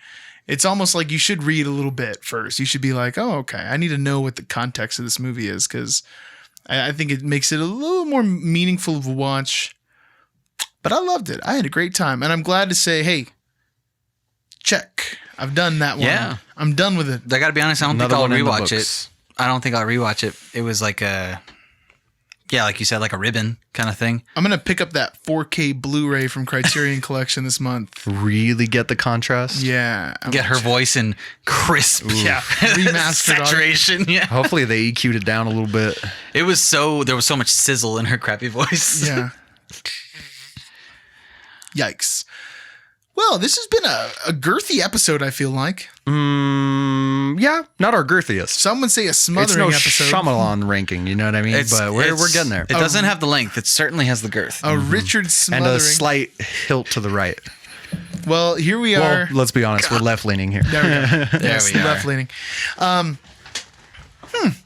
It's almost like you should read a little bit first. You should be like, oh, okay, I need to know what the context of this movie is because I think it makes it a little more meaningful of a watch. But I loved it. I had a great time. And I'm glad to say, hey, check. I've done that one. Yeah. I'm done with it. I got to be honest, I don't Another think I'll one in the rewatch books. it. I don't think I'll rewatch it. It was like like you said, like a ribbon kind of thing. I'm going to pick up that 4K Blu-ray from Criterion Collection this month. Really get the contrast. Yeah. Get her voice in crisp Remastered saturation. Yeah. Hopefully they EQ'd it down a little bit. There was so much sizzle in her crappy voice. Yeah. Yikes. Well, this has been a girthy episode, I feel like. Yeah, not our girthiest. Some would say a It's smothering no episode. Shyamalan ranking, you know what I mean? But we're getting there. It doesn't have the length. It certainly has the girth. A Richard And smothering. a slight hilt to the right. Well, here we Well, are. let's be honest, we're left leaning here. There we go. Yes, we are. left leaning.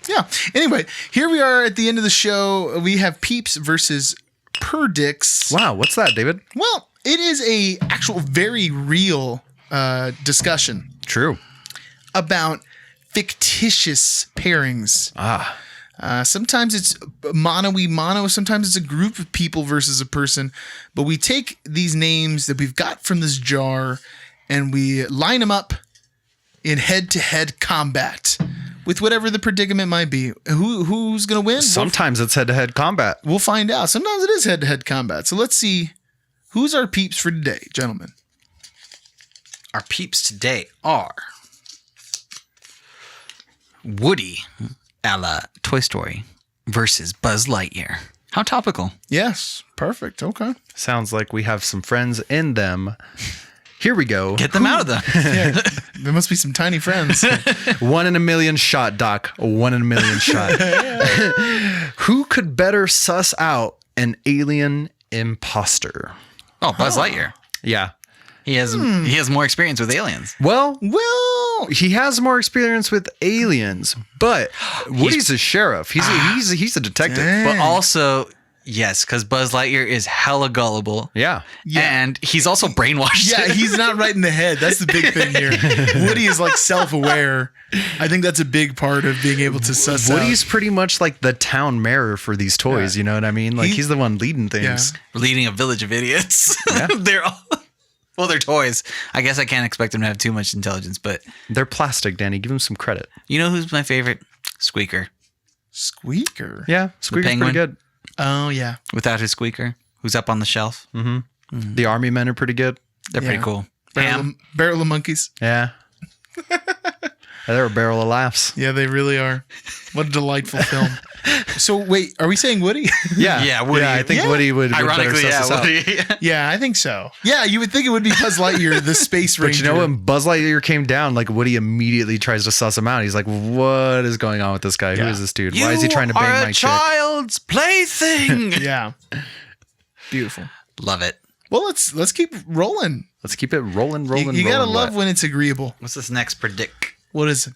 Yeah. Anyway, here we are at the end of the show. We have Peeps versus Perdix. Wow, what's that, David? Well, it is a actual very real discussion True. about fictitious pairings. Sometimes it's mono, sometimes it's a group of people versus a person. But we take these names that we've got from this jar and we line them up in head-to-head combat with whatever the predicament might be. Who's going to win? Sometimes it's head-to-head combat. We'll find out. Sometimes it is head-to-head combat. So let's see. Who's our peeps for today, gentlemen? Our peeps today are Woody a la Toy Story versus Buzz Lightyear. How topical. Yes. Perfect. Okay. Sounds like we have some friends in them. Here we go. Get them out of them. Yeah. There must be some tiny friends. 1 in a million shot, Doc. 1 in a million shot. Who could better suss out an alien imposter? Oh, Buzz Lightyear. Yeah. He has more experience with aliens. Well, Well, he has more experience with aliens, but Woody's a sheriff. He's a detective. Dang. But also, yes, because Buzz Lightyear is hella gullible. Yeah. And he's also brainwashed. yeah, he's not right in the head. That's the big thing here. Woody is like self-aware. I think that's a big part of being able to suss Woody's out. pretty much like the town mayor for these toys. Yeah. You know what I mean? Like he's the one leading Yeah. things. Leading a village of idiots. Yeah. They're all... Well, they're toys. I guess I can't expect them to have too much intelligence, but They're plastic, Danny. Give him some credit. you know who's my favorite? Squeaker. Squeaker. Yeah, Squeaker's pretty penguin? good. Oh, yeah. Without his squeaker, who's up on the shelf. The army men are pretty good. They're Yeah. pretty cool. Barrel of monkeys. Yeah. They're a barrel of laughs. Yeah, they really are. What a delightful film. So, wait, are we saying Woody? Yeah. Yeah, Woody. Yeah, I think Yeah. Woody would better Ironically, suss us out. Woody. Yeah, I think so. Yeah, you would think it would be Buzz Lightyear, the space ranger. But you know, when Buzz Lightyear came down, like Woody immediately tries to suss him out. He's like, "What is going on with this guy? Who Yeah. is this dude? Why is he trying to bang my chick?" child's plaything. Yeah. Beautiful. Love it. Well, let's keep rolling. Let's keep it rolling. You gotta rolling love wet. when it's agreeable. What's this next predict? What is it?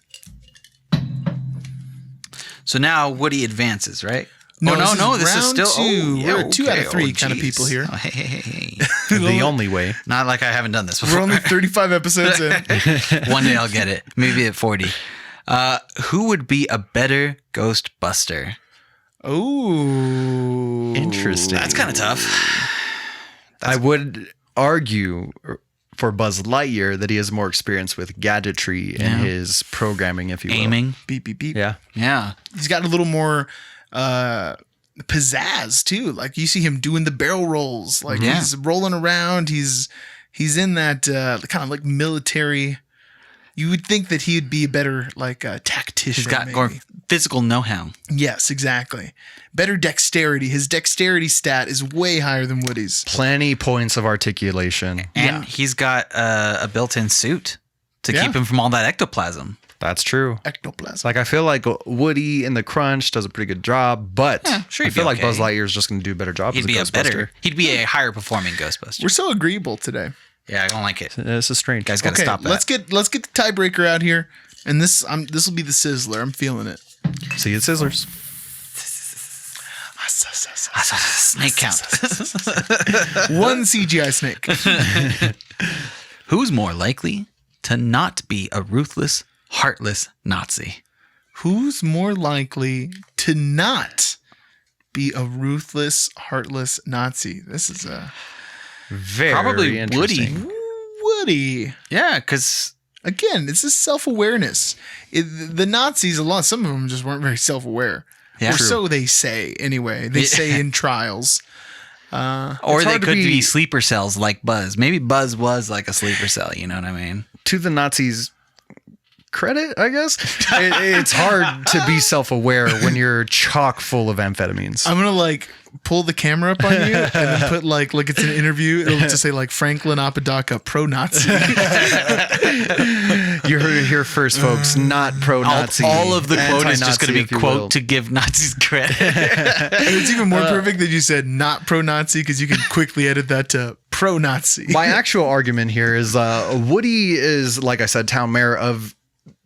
So now Woody advances, right? No, This is round still two. yeah, We're 2 out of okay. 3 kind of geez. people here. Oh, hey. the only way. Not like I haven't done this before. We're only 35 episodes in. One day I'll get it. Maybe at 40. Who would be a better Ghostbuster? Oh, Interesting. That's kind of tough. I would argue for Buzz Lightyear that he has more experience with gadgetry in his programming, if you will. Aiming. Beep beep beep. Yeah. Yeah. He's got a little more pizzazz too. Like you see him doing the barrel rolls. Like Yeah. he's rolling around. He's in that kind of like military. You would think that he'd be a better like tactician. He's got maybe. more physical know-how. Yes, exactly. Better dexterity. His dexterity stat is way higher than Woody's. Plenty points of articulation. And he's got a built-in suit to Yeah. keep him from all that ectoplasm. That's true. Ectoplasm. Like I feel like Woody in the Crunch does a pretty good job, but Yeah, sure I he'd feel be like okay. Buzz Lightyear is just going to do a better job. He'd as be a Ghostbuster. he'd be a higher performing Ghostbuster. We're so agreeable today. Yeah, I don't like it. This is strange. Guys got to Okay, stop that. let's get the tiebreaker out here, and this will be the sizzler. I'm feeling it. See you, Sizzlers. Snake count. One CGI snake. Who's more likely to not be a ruthless, heartless Nazi? Who's more likely to not be a ruthless, heartless Nazi? This is a Very Probably interesting. Woody. Yeah, because Again, it's this self-awareness. The Nazis, some of them just weren't very self-aware. Yeah. Or True. so they say, anyway. They say in trials. or It's they hard to could be be- sleeper cells like Buzz. Maybe Buzz was like a sleeper cell. You know what I mean? To the Nazis' credit, I guess, it's hard to be self-aware when you're chock full of amphetamines. I'm going to pull the camera up on you and then put like it's an interview. It'll just say Franklin Apodaca, pro-Nazi. You heard it here first, folks. Not pro-Nazi. All of the quote is just going to be if you will. quote to give Nazis credit. And it's even more perfect that you said not pro-Nazi because you can quickly edit that to pro-Nazi. My actual argument here is Woody is, like I said, town mayor of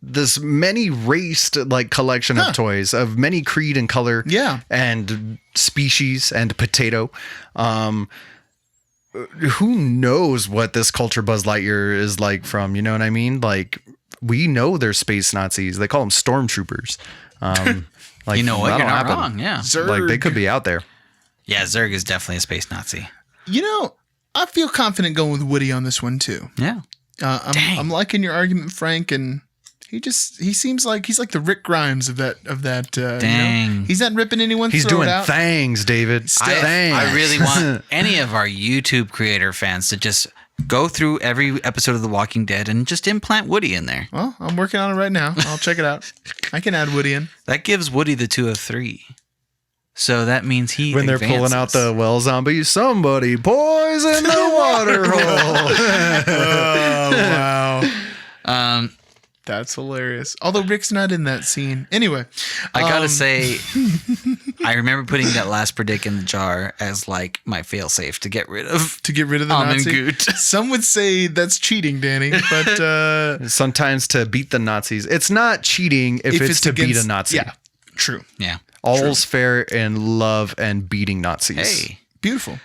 this many raced collection of toys of many creed and color and species and potato. Who knows what this culture Buzz Lightyear is like from, you know what I mean? We know they're space Nazis. They call them stormtroopers. You know what? that'll You're not happen. wrong. Yeah. Zerg. They could be out there. Yeah, Zerg is definitely a space Nazi. I feel confident going with Woody on this one too. Yeah. I'm liking your argument, Frank, and he seems like he's like the Rick Grimes of that. Dang. He's not ripping anyone's He's throat doing out. things, David. I really want any of our YouTube creator fans to just go through every episode of The Walking Dead and just implant Woody in there. Well, I'm working on it right now. I'll check it out. I can add Woody in. That gives Woody the 2 of 3. So that means he when they're pulling out the well zombie, somebody poison the water hole. Oh wow. That's hilarious. Although Rick's not in that scene. Anyway, I gotta say, I remember putting that last predict in the jar as my fail-safe to get rid of the Nazi. Goot. Some would say that's cheating, Danny, but Sometimes to beat the Nazis, it's not cheating if it's to beat a Nazi. Yeah, true. Yeah. All's fair in love and beating Nazis. Hey, Beautiful.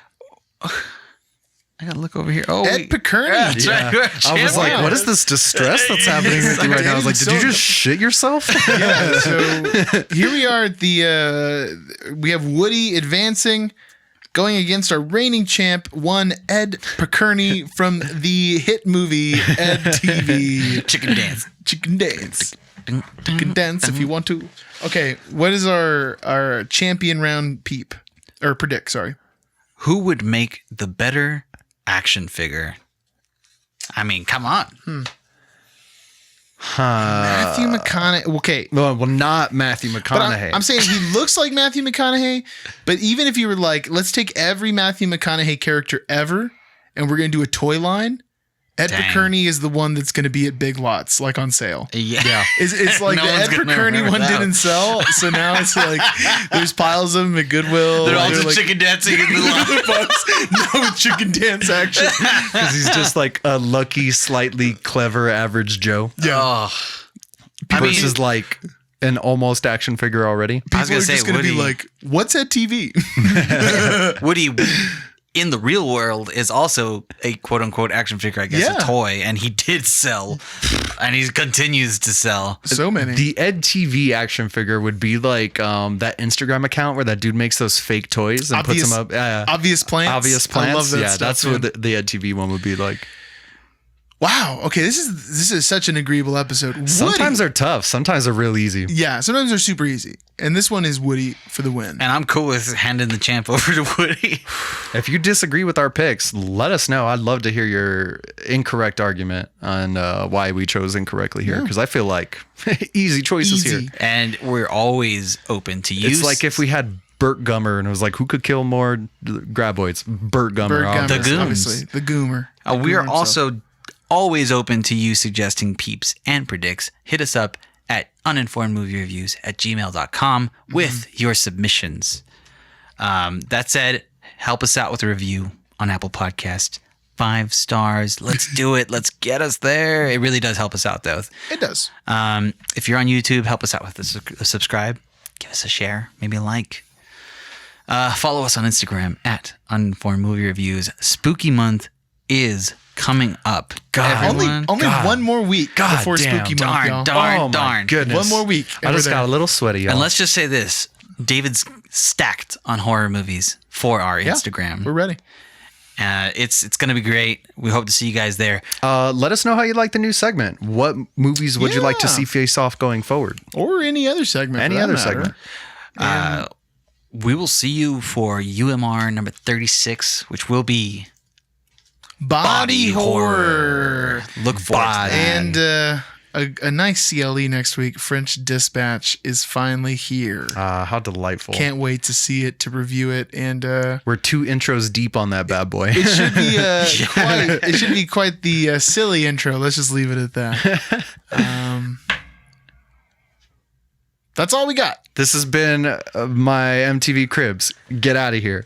I gotta look over here. Oh, Ed Picerni. Yeah, that's right. We're I was like, champions. what is this distress that's happening with you right now? I was like, did you just shit yourself? Yeah, so here we are at we have Woody advancing, going against our reigning champ, one Ed Picerni from the hit movie Ed TV. Chicken dance. Chicken Dance. Chicken Dance if you want to. Okay, what is our champion round peep? Or predict, sorry. Who would make the better action figure? I mean, come on. Matthew McConaughey. Okay. Well, not Matthew But McConaughey. I'm saying he looks like Matthew McConaughey, but even if you were let's take every Matthew McConaughey character ever, and we're going to do a toy line, Ed Dang. Picerni is the one that's going to be at Big Lots, on sale. Yeah. It's like No the one's Ed gonna Picerni remember one that. didn't sell, so now it's there's piles of them at Goodwill. They're all just like, chicken dancing in the lot. no chicken dance action. Because he's just like a lucky, slightly clever average Joe. Yeah. Oh. I mean, Versus an almost action figure already. I was People gonna are say just going to be Woody. like, what's at TV? Woody in the real world is also a quote unquote action figure, I guess, Yeah. a toy, and he did sell, and he continues to sell. So many. The Ed TV action figure would be like that Instagram account where that dude makes those fake toys and Obvious- puts them up. Obvious Plants. Obvious plants. I love that Yeah, stuff, that's man. what the Ed TV one would be like. Wow. Okay, this is such an agreeable episode. Woody. Sometimes they're tough. Sometimes they're real easy. Yeah, sometimes they're super easy. And this one is Woody for the win. And I'm cool with handing the champ over to Woody. If you disagree with our picks, let us know. I'd love to hear your incorrect argument on why we chose incorrectly here, because I feel like easy choices Easy. here. And we're always open to use. It's like if we had Burt Gummer and it was like, who could kill more graboids? Burt Gummer. Bird obviously. Gummers, The Goons. obviously. The Goomer. The we are Goomer himself. also always open to you suggesting peeps and predicts. Hit us up at uninformedmoviereviews@gmail.com with your submissions. That said, help us out with a review on Apple Podcast. 5 stars. Let's do it. Let's get us there. It really does help us out, though. It does. If you're on YouTube, help us out with a subscribe. Give us a share. Maybe a like. Follow us on Instagram at Uninformed Movie Reviews. Spooky month is coming up. God. Everyone. Only one more week God before damn. Spooky Month, y'all. Darn. Oh my goodness. One more week. I just got a little sweaty, y'all. And let's just say this. David's stacked on horror movies for our Instagram. We're ready. It's going to be great. We hope to see you guys there. Let us know how you like the new segment. What movies would you like to see face off going forward? Or any other segment. Any other segment. We will see you for UMR number 36, which will be Body horror. Look forward to that. And a nice CLE next week. French Dispatch is finally here. How delightful. Can't wait to see it, to review it. And we're 2 intros deep on that bad boy. it should be quite the silly intro. Let's just leave it at that. That's all we got. This has been my MTV Cribs. Get out of here.